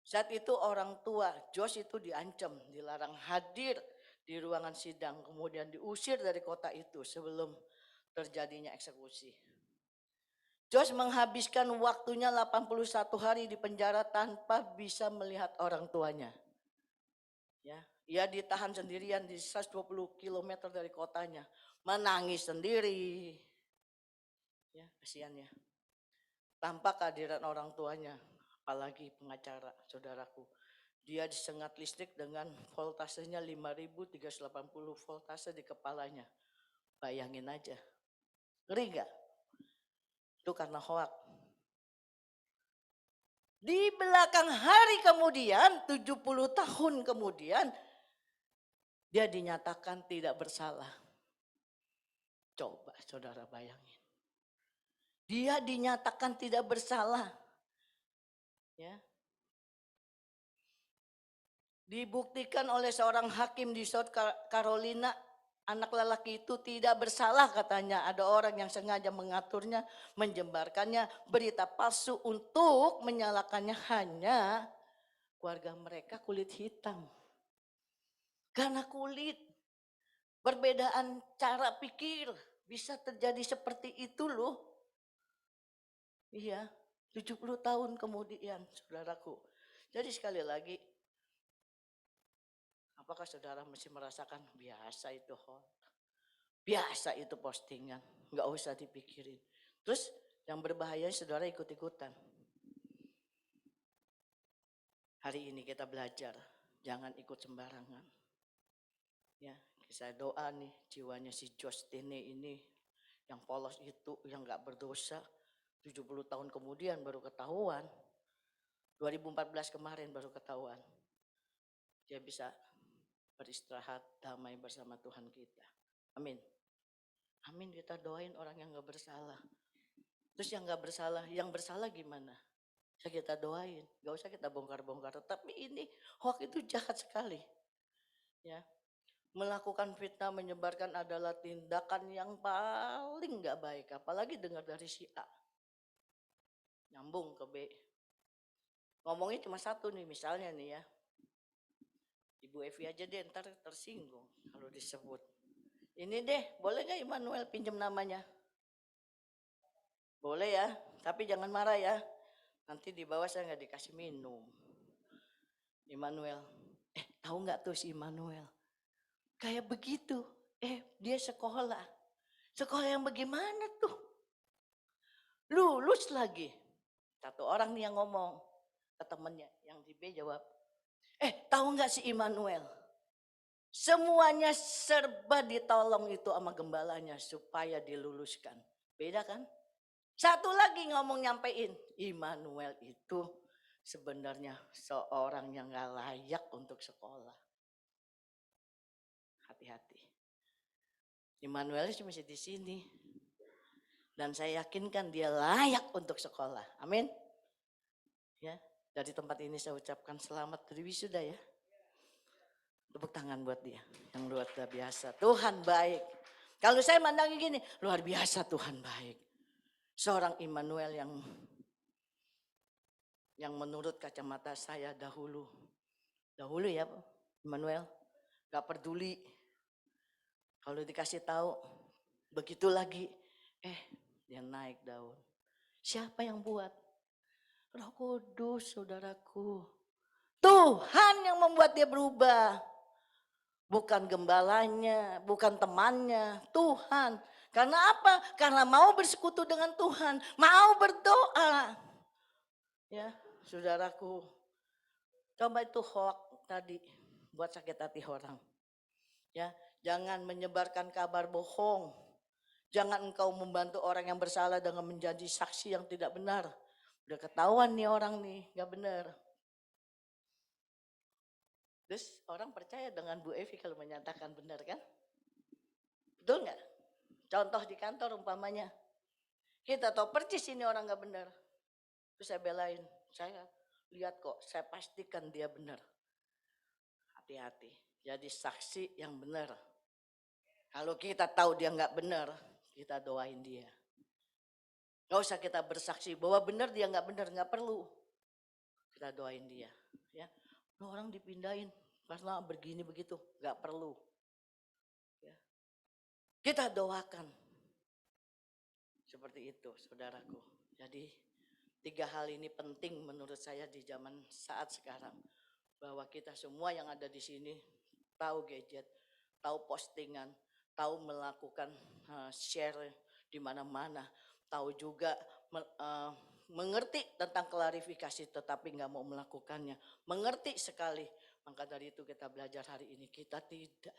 Saat itu orang tua Josh itu diancam, dilarang hadir di ruangan sidang, kemudian diusir dari kota itu sebelum terjadinya eksekusi. Josh menghabiskan waktunya 81 hari di penjara tanpa bisa melihat orang tuanya. Ya, ia ditahan sendirian di 120 km dari kotanya, menangis sendiri. Ya, kasihannya. Tanpa kehadiran orang tuanya, apalagi pengacara, saudaraku. Dia disengat listrik dengan voltasenya 5380 voltase di kepalanya. Bayangin aja. Ngeri gak? Itu karena hoak. Di belakang hari kemudian, 70 tahun kemudian, dia dinyatakan tidak bersalah. Coba saudara bayangin. Dia dinyatakan tidak bersalah. Ya. Dibuktikan oleh seorang hakim di South Carolina, anak lelaki itu tidak bersalah katanya. Ada orang yang sengaja mengaturnya, menjembarkannya, berita palsu untuk menyalahkannya hanya keluarga mereka kulit hitam. Karena kulit, perbedaan cara pikir bisa terjadi seperti itu loh. Iya, 70 tahun kemudian saudaraku. Jadi sekali lagi, apakah saudara masih merasakan biasa itu hoax? Biasa itu postingan, nggak usah dipikirin. Terus yang berbahaya saudara ikut-ikutan. Hari ini kita belajar, jangan ikut sembarangan. Ya, saya doa nih jiwanya si Justine ini yang polos itu, yang nggak berdosa, 70 tahun kemudian baru ketahuan. 2014 kemarin baru ketahuan. Dia bisa beristirahat damai bersama Tuhan kita. Amin. Amin, kita doain orang yang gak bersalah. Terus yang gak bersalah, yang bersalah gimana? Bisa kita doain, gak usah kita bongkar-bongkar. Tapi ini hoax itu jahat sekali. Ya, melakukan fitnah, menyebarkan adalah tindakan yang paling gak baik. Apalagi dengar dari si A. Nyambung ke B. Ngomongnya cuma satu nih, misalnya nih ya. Ibu Evi aja deh ntar tersinggung kalau disebut. Ini deh, boleh gak Immanuel pinjam namanya? Boleh ya, tapi jangan marah ya. Nanti di bawah saya nggak dikasih minum. Immanuel, tahu nggak tuh si Immanuel? Kayak begitu, dia sekolah. Sekolah yang bagaimana tuh? Lulus lagi. Satu orang nih yang ngomong ke temennya, yang di B jawab, tahu nggak si Immanuel? Semuanya serba ditolong itu sama gembalanya supaya diluluskan. Beda kan? Satu lagi ngomong nyampein, Immanuel itu sebenarnya seorang yang gak layak untuk sekolah. Hati-hati. Immanuel masih di sini. Dan saya yakinkan dia layak untuk sekolah. Amin. Ya, dari tempat ini saya ucapkan selamat dari wisuda ya. Tepuk tangan buat dia yang luar biasa. Tuhan baik. Kalau saya mandangin gini, luar biasa Tuhan baik. Seorang Immanuel yang menurut kacamata saya dahulu ya Immanuel, gak peduli. Kalau dikasih tahu begitu lagi, dia naik daun. Siapa yang buat? Roh Kudus, saudaraku. Tuhan yang membuat dia berubah. Bukan gembalanya, bukan temannya, Tuhan. Karena apa? Karena mau bersekutu dengan Tuhan, mau berdoa. Ya, saudaraku. Coba itu hoax tadi buat sakit hati orang. Ya, jangan menyebarkan kabar bohong. Jangan engkau membantu orang yang bersalah dengan menjadi saksi yang tidak benar. Udah ketahuan nih orang nih, gak benar. Terus orang percaya dengan Bu Evi kalau menyatakan benar kan? Betul gak? Contoh di kantor umpamanya. Kita tahu percis ini orang gak benar. Terus saya belain, saya lihat kok, saya pastikan dia benar. Hati-hati, jadi saksi yang benar. Kalau kita tahu dia gak benar, kita doain dia. Gak usah kita bersaksi bahwa benar dia gak benar, gak perlu. Kita doain dia. Ya, orang dipindahin karena begini begitu, gak perlu. Ya. Kita doakan. Seperti itu saudaraku. Jadi 3 hal ini penting menurut saya di zaman saat sekarang. Bahwa kita semua yang ada di sini tahu gadget, tahu postingan, tahu melakukan share di mana-mana, tahu juga mengerti tentang klarifikasi tetapi nggak mau melakukannya, mengerti sekali. Maka dari itu kita belajar hari ini, kita tidak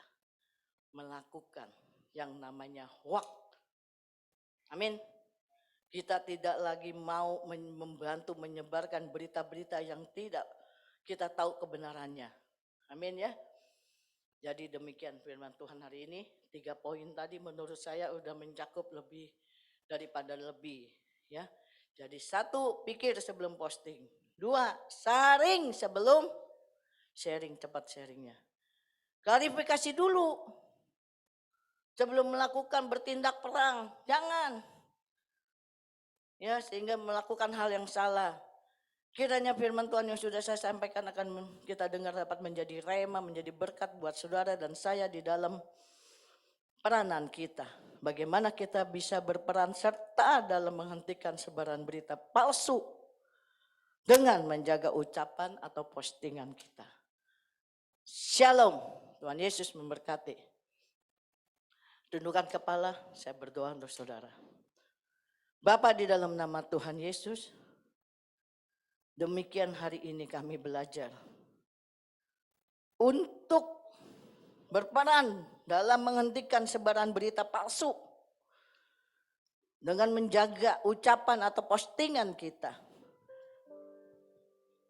melakukan yang namanya hoax. Amin. Kita tidak lagi mau membantu menyebarkan berita-berita yang tidak kita tahu kebenarannya. Amin ya. Jadi demikian firman Tuhan hari ini. 3 poin tadi menurut saya udah mencakup lebih daripada lebih. Ya. Jadi 1, pikir sebelum posting. 2, saring sebelum sharing, cepat sharingnya. Klarifikasi dulu. Sebelum melakukan bertindak perang. Jangan. Ya, sehingga melakukan hal yang salah. Kiranya firman Tuhan yang sudah saya sampaikan akan kita dengar dapat menjadi rema, menjadi berkat buat saudara dan saya di dalam peranan kita. Bagaimana kita bisa berperan serta dalam menghentikan sebaran berita palsu dengan menjaga ucapan atau postingan kita. Shalom, Tuhan Yesus memberkati. Tundukkan kepala, saya berdoa untuk saudara. Bapa di dalam nama Tuhan Yesus, demikian hari ini kami belajar untuk berperan dalam menghentikan sebaran berita palsu dengan menjaga ucapan atau postingan kita.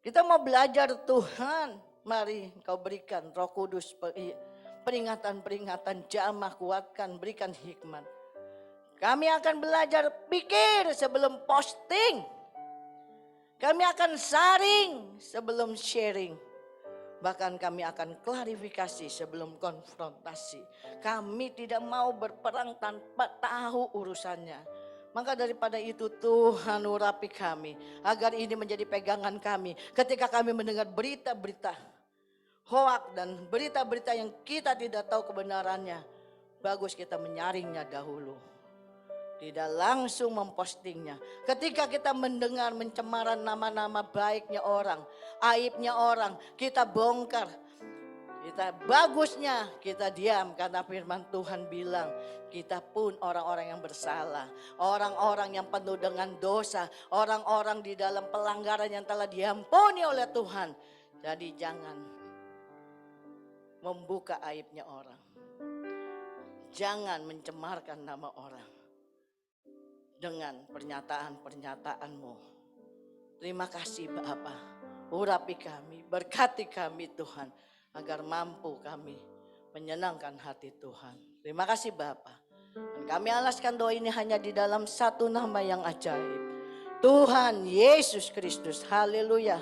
Kita mau belajar Tuhan, mari Engkau berikan Roh Kudus peringatan-peringatan, jamah, kuatkan, berikan hikmat. Kami akan belajar pikir sebelum posting. Kami akan saring sebelum sharing. Bahkan kami akan klarifikasi sebelum konfrontasi. Kami tidak mau berperang tanpa tahu urusannya. Maka daripada itu Tuhan urapi kami. Agar ini menjadi pegangan kami. Ketika kami mendengar berita-berita hoak dan berita-berita yang kita tidak tahu kebenarannya. Bagus kita menyaringnya dahulu. Tidak langsung mempostingnya. Ketika kita mendengar pencemaran nama-nama baiknya orang, aibnya orang, kita bongkar. Bagusnya kita diam karena firman Tuhan bilang kita pun orang-orang yang bersalah, orang-orang yang penuh dengan dosa, orang-orang di dalam pelanggaran yang telah diampuni oleh Tuhan. Jadi jangan membuka aibnya orang. Jangan mencemarkan nama orang dengan pernyataan-pernyataanmu. Terima kasih Bapa. Urapi kami, berkati kami Tuhan, agar mampu kami menyenangkan hati Tuhan. Terima kasih Bapa. Dan kami alaskan doa ini hanya di dalam satu nama yang ajaib. Tuhan Yesus Kristus. Haleluya.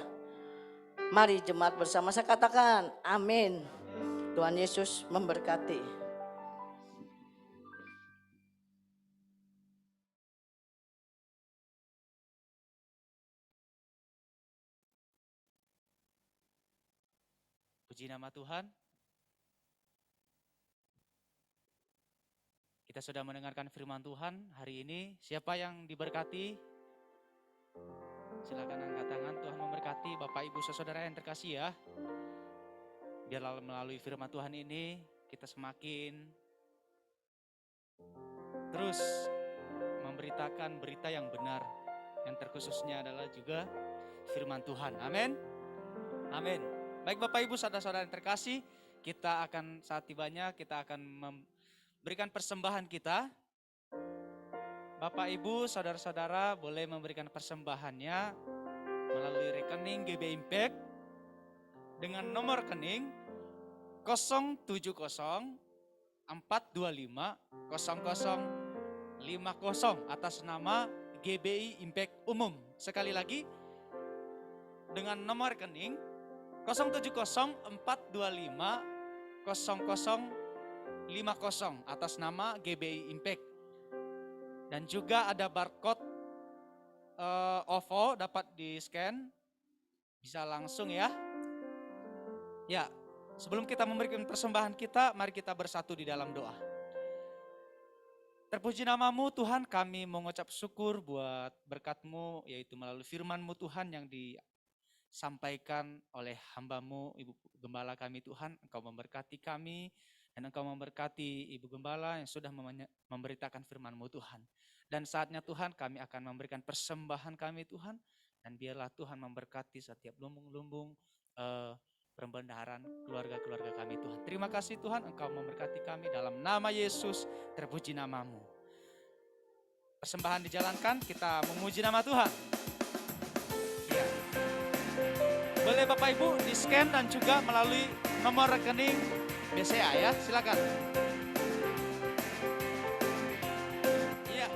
Mari jemaat bersama saya katakan amin. Tuhan Yesus memberkati. Puji nama Tuhan. Kita sudah mendengarkan firman Tuhan hari ini. Siapa yang diberkati? Silakan angkat tangan. Tuhan memberkati Bapak Ibu Saudara yang terkasih ya. Biarlah melalui firman Tuhan ini kita semakin terus memberitakan berita yang benar. Yang terkhususnya adalah juga firman Tuhan. Amin. Amin. Baik Bapak Ibu Saudara-saudara yang terkasih, kita akan saat tibanya kita akan memberikan persembahan kita. Bapak Ibu Saudara-saudara boleh memberikan persembahannya melalui rekening GB Impact dengan nomor rekening 070 425 0050 atas nama GBI Impact Umum. Sekali lagi dengan nomor rekening 070 425 0050 atas nama GBI Impact. Dan juga ada barcode OVO dapat di-scan, bisa langsung ya. Ya, sebelum kita memberikan persembahan kita, mari kita bersatu di dalam doa. Terpuji namamu Tuhan, kami mengucap syukur buat berkat-Mu, yaitu melalui firman-Mu Tuhan yang disampaikan oleh hamba-Mu, Ibu Gembala kami Tuhan. Engkau memberkati kami dan Engkau memberkati Ibu Gembala yang sudah memberitakan firman-Mu Tuhan. Dan saatnya Tuhan kami akan memberikan persembahan kami Tuhan. Dan biarlah Tuhan memberkati setiap lumbung-lumbung pembendaharaan keluarga-keluarga kami Tuhan. Terima kasih Tuhan, Engkau memberkati kami dalam nama Yesus, terpuji namamu. Persembahan dijalankan, kita memuji nama Tuhan. Ya. Boleh Bapak Ibu di-scan dan juga melalui nomor rekening BCA ya, silakan. Iya.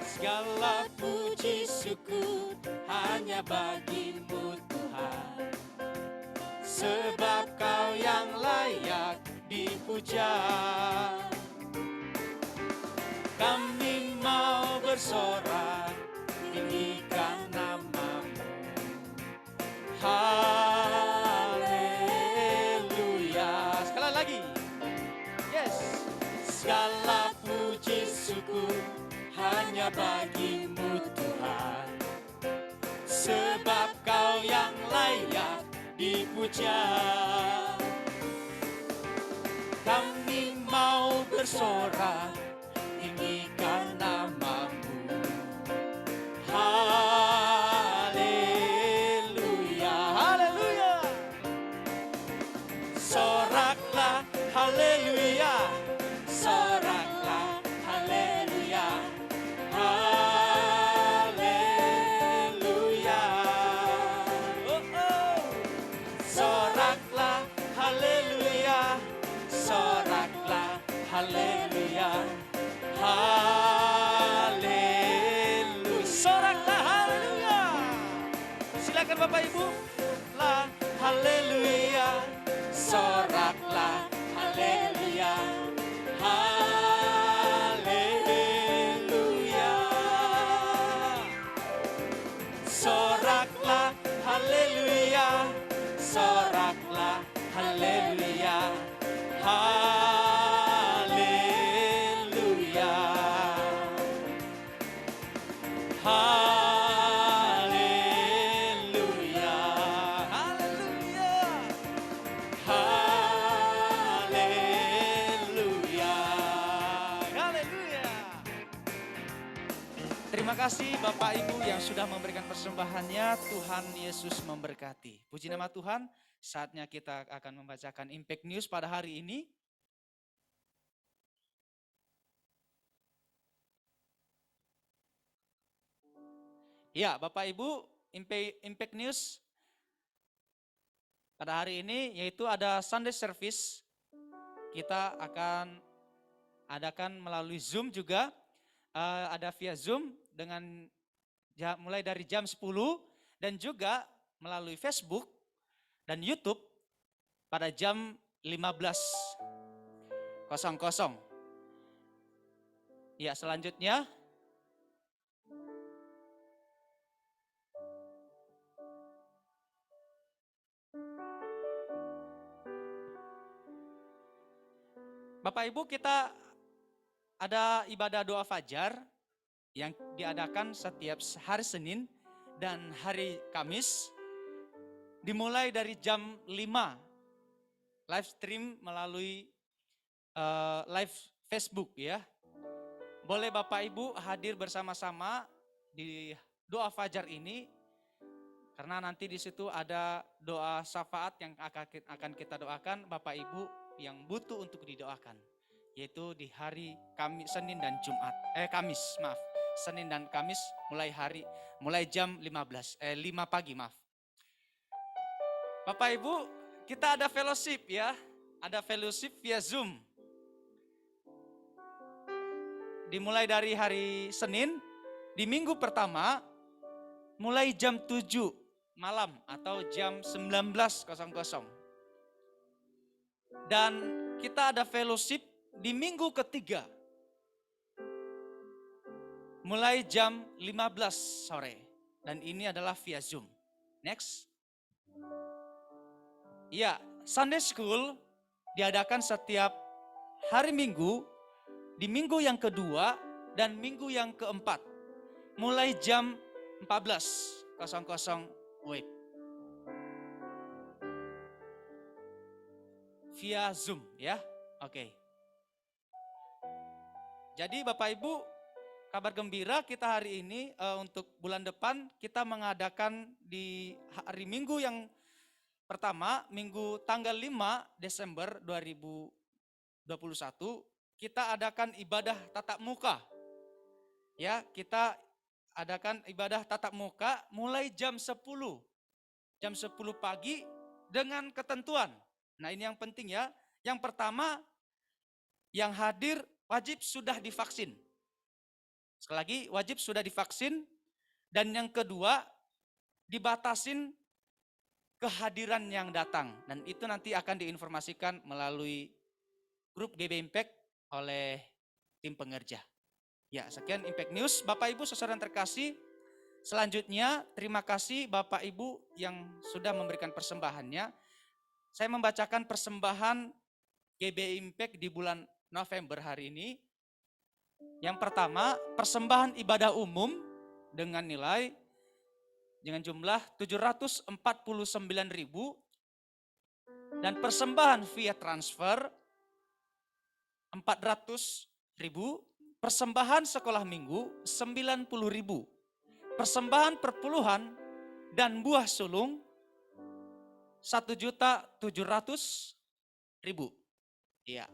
Segala puji syukur hanya bagimu Tuhan, sebab Kau yang layak dipuja. Kami mau bersorak, tinggikan nama-Mu. Haleluya. Sekali lagi. Yes. Segala puji syukur hanya bagimu Tuhan, sebab Kau yang layak dipuja. Kami mau bersorak, tinggikan nama-Mu. Haleluya. Haleluya. Soraklah haleluya, soraklah haleluya, haleluya. Oh, oh. Soraklah haleluya, soraklah haleluya, haleluya. Soraklah haleluya. Silakan Bapak Ibu. Lah haleluya, soraklah haleluya, haleluya. Soraklah haleluya, soraklah haleluya, haleluya, haleluya, Haleluya. haleluya. Haleluya. Terima kasih Bapak Ibu yang sudah memberikan persembahannya. Tuhan Yesus memberkati. Puji nama Tuhan. Saatnya kita akan membacakan Impact News pada hari ini. Ya, Bapak Ibu, Impact News pada hari ini yaitu ada Sunday Service. Kita akan adakan melalui Zoom juga, ada via Zoom dengan mulai dari jam 10 dan juga melalui Facebook dan YouTube pada jam 15.00. Ya, selanjutnya Bapak Ibu, kita ada ibadah doa fajar yang diadakan setiap hari Senin dan hari Kamis, dimulai dari jam 5, live stream melalui live Facebook ya. Boleh Bapak Ibu hadir bersama-sama di doa fajar ini, karena nanti di situ ada doa syafaat yang akan kita doakan Bapak Ibu yang butuh untuk didoakan, yaitu di hari Senin dan Kamis, Senin dan Kamis mulai jam 5 pagi, Bapak Ibu, kita ada fellowship ya, ada fellowship via Zoom. Dimulai dari hari Senin, di minggu pertama, mulai jam 7 malam atau jam 19.00. Dan kita ada fellowship di minggu ketiga, mulai jam 15 sore. Dan ini adalah via Zoom. Next. Ya, Sunday School diadakan setiap hari Minggu, di minggu yang kedua dan minggu yang keempat, mulai jam 14.00 WIB. Via Zoom ya. Oke. Jadi Bapak Ibu, kabar gembira kita hari ini untuk bulan depan kita mengadakan di hari Minggu yang pertama, Minggu tanggal 5 Desember 2021, kita adakan ibadah tatap muka. Ya, kita adakan ibadah tatap muka mulai jam 10 pagi dengan ketentuan. Nah, ini yang penting ya. Yang pertama, yang hadir wajib sudah divaksin. Sekali lagi, wajib sudah divaksin. Dan yang kedua, dibatasin kehadiran yang datang. Dan itu nanti akan diinformasikan melalui grup GB Impact oleh tim pengerja. Ya, sekian Impact News. Bapak Ibu saudara yang terkasih, selanjutnya terima kasih Bapak Ibu yang sudah memberikan persembahannya. Saya membacakan persembahan GB Impact di bulan November hari ini. Yang pertama, persembahan ibadah umum dengan jumlah 749.000, dan persembahan via transfer 400.000, persembahan sekolah minggu 90.000, persembahan perpuluhan dan buah sulung 1.700.000. Iya.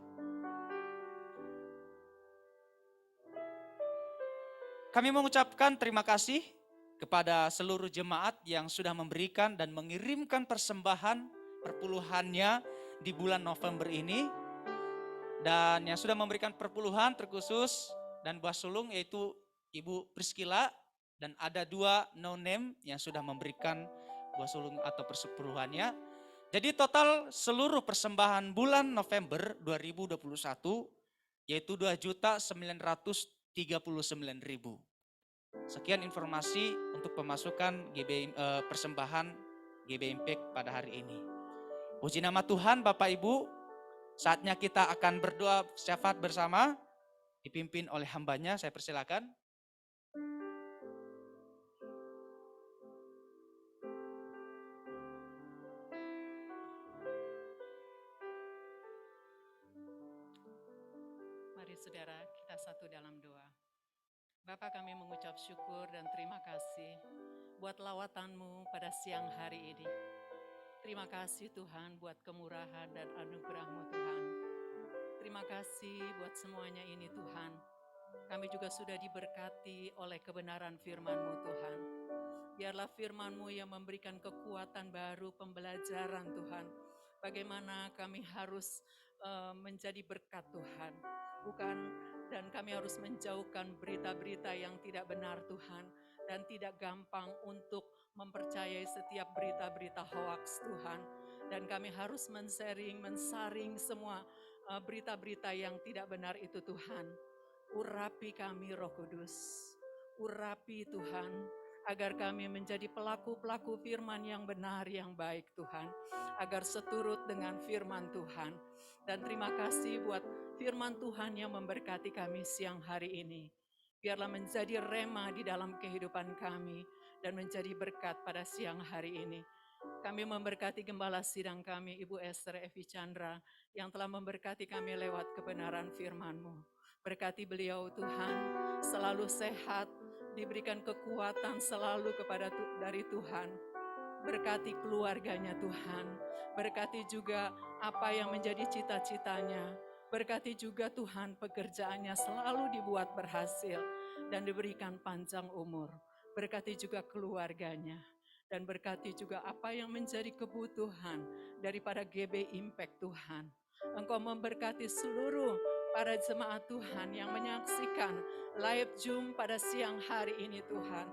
Kami mengucapkan terima kasih kepada seluruh jemaat yang sudah memberikan dan mengirimkan persembahan perpuluhannya di bulan November ini. Dan yang sudah memberikan perpuluhan terkhusus dan buah sulung yaitu Ibu Priscilla, dan ada 2 no name yang sudah memberikan buah sulung atau perpuluhannya. Jadi total seluruh persembahan bulan November 2021 yaitu 2.939.000. Sekian informasi untuk pemasukan persembahan GB Impact pada hari ini. Puji nama Tuhan Bapak Ibu, saatnya kita akan berdoa syafaat bersama dipimpin oleh hambanya. Saya persilakan. Mari saudara kita satu dalam doa. Bapa, kami mengucap syukur dan terima kasih buat lawatan-Mu pada siang hari ini. Terima kasih Tuhan buat kemurahan dan anugerah-Mu Tuhan. Terima kasih buat semuanya ini Tuhan. Kami juga sudah diberkati oleh kebenaran firman-Mu Tuhan. Biarlah firman-Mu yang memberikan kekuatan baru pembelajaran Tuhan. Bagaimana kami harus menjadi berkat Tuhan. Dan kami harus menjauhkan berita-berita yang tidak benar Tuhan. Dan tidak gampang untuk mempercayai setiap berita-berita hoaks Tuhan. Dan kami harus mensaring semua berita-berita yang tidak benar itu Tuhan. Urapi kami Roh Kudus. Urapi Tuhan, agar kami menjadi pelaku-pelaku firman yang benar, yang baik Tuhan. Agar seturut dengan firman Tuhan. Dan terima kasih buat firman Tuhan yang memberkati kami siang hari ini. Biarlah menjadi rema di dalam kehidupan kami dan menjadi berkat pada siang hari ini. Kami memberkati gembala sidang kami, Ibu Esther Evi Chandra, yang telah memberkati kami lewat kebenaran firman-Mu. Berkati beliau Tuhan, selalu sehat, diberikan kekuatan selalu dari Tuhan. Berkati keluarganya Tuhan, berkati juga apa yang menjadi cita-citanya. Berkati juga Tuhan pekerjaannya selalu dibuat berhasil dan diberikan panjang umur. Berkati juga keluarganya dan berkati juga apa yang menjadi kebutuhan daripada GB Impact Tuhan. Engkau memberkati seluruh para jemaat Tuhan yang menyaksikan live Zoom pada siang hari ini Tuhan.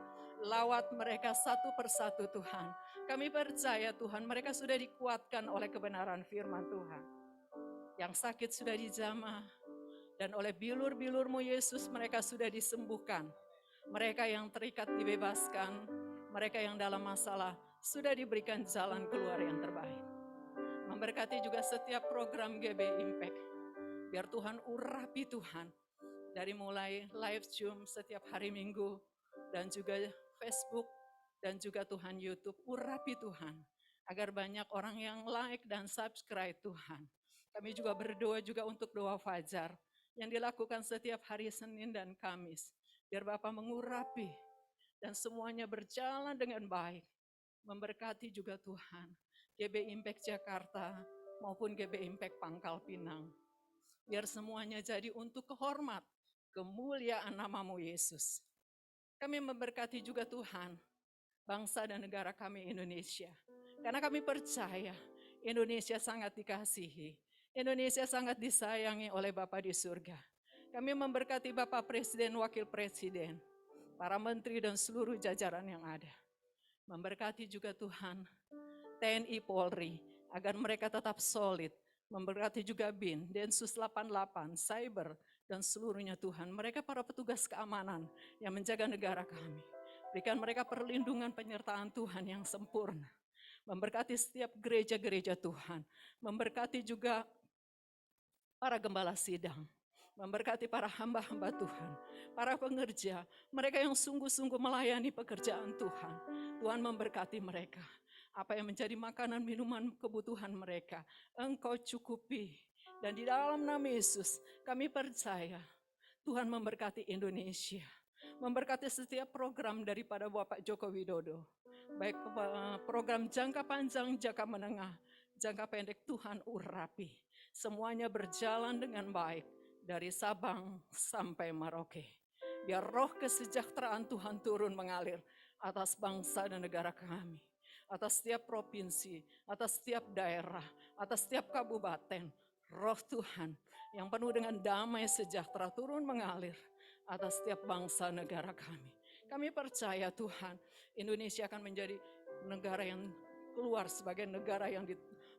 Lawat mereka satu persatu Tuhan. Kami percaya Tuhan mereka sudah dikuatkan oleh kebenaran firman Tuhan. Yang sakit sudah dijamah. Dan oleh bilur-bilur-Mu Yesus mereka sudah disembuhkan. Mereka yang terikat dibebaskan. Mereka yang dalam masalah sudah diberikan jalan keluar yang terbaik. Memberkati juga setiap program GB Impact. Biar Tuhan urapi Tuhan. Dari mulai live Zoom setiap hari Minggu. Dan juga Facebook. Dan juga Tuhan YouTube. Urapi Tuhan. Agar banyak orang yang like dan subscribe Tuhan. Kami juga berdoa juga untuk doa fajar. Yang dilakukan setiap hari Senin dan Kamis. Biar Bapak mengurapi. Dan semuanya berjalan dengan baik. Memberkati juga Tuhan. GB Impact Jakarta maupun GB Impact Pangkal Pinang. Biar semuanya jadi untuk kehormat, kemuliaan nama-Mu Yesus. Kami memberkati juga Tuhan, bangsa dan negara kami Indonesia. Karena kami percaya Indonesia sangat dikasihi. Indonesia sangat disayangi oleh Bapa di surga. Kami memberkati Bapak Presiden, Wakil Presiden, para menteri dan seluruh jajaran yang ada. Memberkati juga Tuhan, TNI Polri, agar mereka tetap solid. Memberkati juga BIN, Densus 88, Cyber, dan seluruhnya Tuhan. Mereka para petugas keamanan yang menjaga negara kami. Berikan mereka perlindungan penyertaan Tuhan yang sempurna. Memberkati setiap gereja-gereja Tuhan. Memberkati juga para gembala sidang. Memberkati para hamba-hamba Tuhan, para pengerja, mereka yang sungguh-sungguh melayani pekerjaan Tuhan. Tuhan memberkati mereka. Apa yang menjadi makanan, minuman, kebutuhan mereka, Engkau cukupi. Dan di dalam nama Yesus, kami percaya Tuhan memberkati Indonesia. Memberkati setiap program daripada Bapak Joko Widodo. Baik program jangka panjang, jangka menengah, jangka pendek, Tuhan urapi. Semuanya berjalan dengan baik. Dari Sabang sampai Merauke. Biar roh kesejahteraan Tuhan turun mengalir atas bangsa dan negara kami. Atas setiap provinsi, atas setiap daerah, atas setiap kabupaten. Roh Tuhan yang penuh dengan damai sejahtera turun mengalir atas setiap bangsa negara kami. Kami percaya Tuhan, Indonesia akan menjadi negara yang keluar sebagai negara yang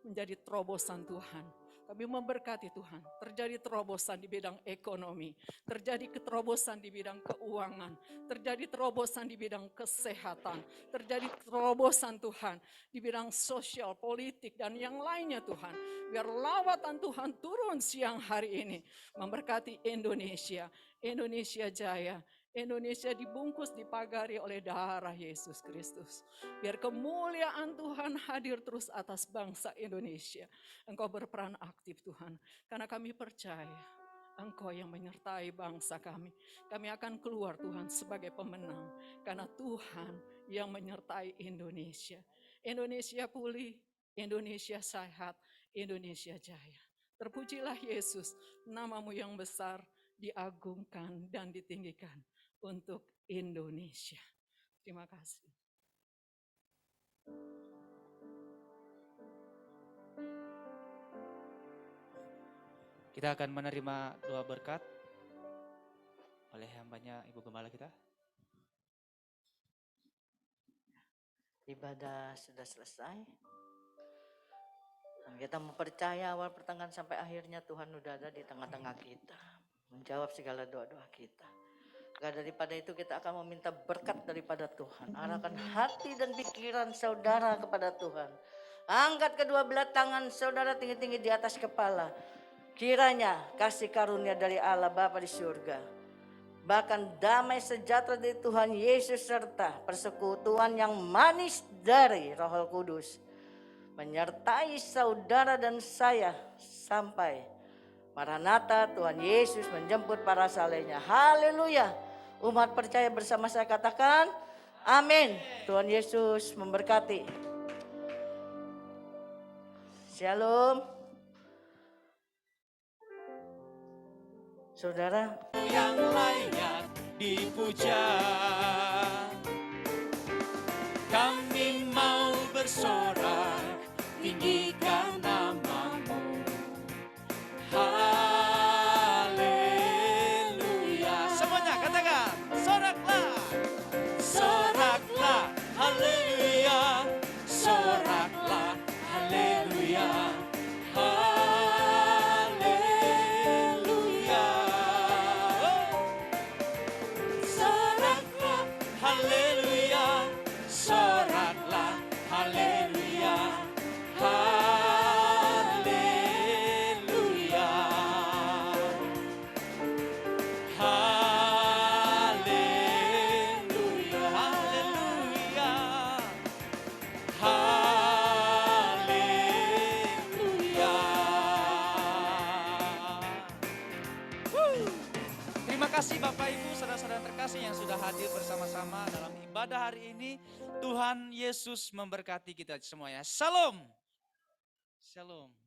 menjadi terobosan Tuhan. Kami memberkati Tuhan, terjadi terobosan di bidang ekonomi, terjadi keterobosan di bidang keuangan, terjadi terobosan di bidang kesehatan, terjadi terobosan Tuhan di bidang sosial, politik, dan yang lainnya Tuhan. Biar lawatan Tuhan turun siang hari ini, memberkati Indonesia, Indonesia jaya. Indonesia dibungkus, dipagari oleh darah Yesus Kristus. Biar kemuliaan Tuhan hadir terus atas bangsa Indonesia. Engkau berperan aktif Tuhan. Karena kami percaya Engkau yang menyertai bangsa kami. Kami akan keluar Tuhan sebagai pemenang. Karena Tuhan yang menyertai Indonesia. Indonesia pulih, Indonesia sehat, Indonesia jaya. Terpujilah Yesus, nama-Mu yang besar diagungkan dan ditinggikan untuk Indonesia. Terima kasih. Kita akan menerima doa berkat oleh hambanya Ibu Gembala kita. Ibadah sudah selesai. Dan kita mempercaya awal pertengahan sampai akhirnya Tuhan sudah ada di tengah-tengah kita. Menjawab segala doa-doa kita. Maka daripada itu kita akan meminta berkat daripada Tuhan. Arahkan hati dan pikiran saudara kepada Tuhan. Angkat kedua belah tangan saudara tinggi-tinggi di atas kepala. Kiranya kasih karunia dari Allah Bapa di surga. Bahkan damai sejahtera dari Tuhan Yesus serta persekutuan yang manis dari Roh Kudus menyertai saudara dan saya sampai Maranatha Tuhan Yesus menjemput para salehnya. Haleluya. Umat percaya bersama saya katakan amin. Tuhan Yesus memberkati. Shalom. Saudara, Yang layak dipuja, kami mau bersorak, tinggikan namamu. Haleluya. Semuanya katakan, soraklah, soraklah, haleluya, soraklah, haleluya, haleluya. Soraklah, haleluya, soraklah, haleluya, haleluya, haleluya, haleluya, haleluya. Terima kasih Bapak Ibu, saudara-saudara terkasih yang sudah hadir bersama-sama dalam ibadah hari ini. Tuhan Yesus memberkati kita semuanya. Shalom. Shalom.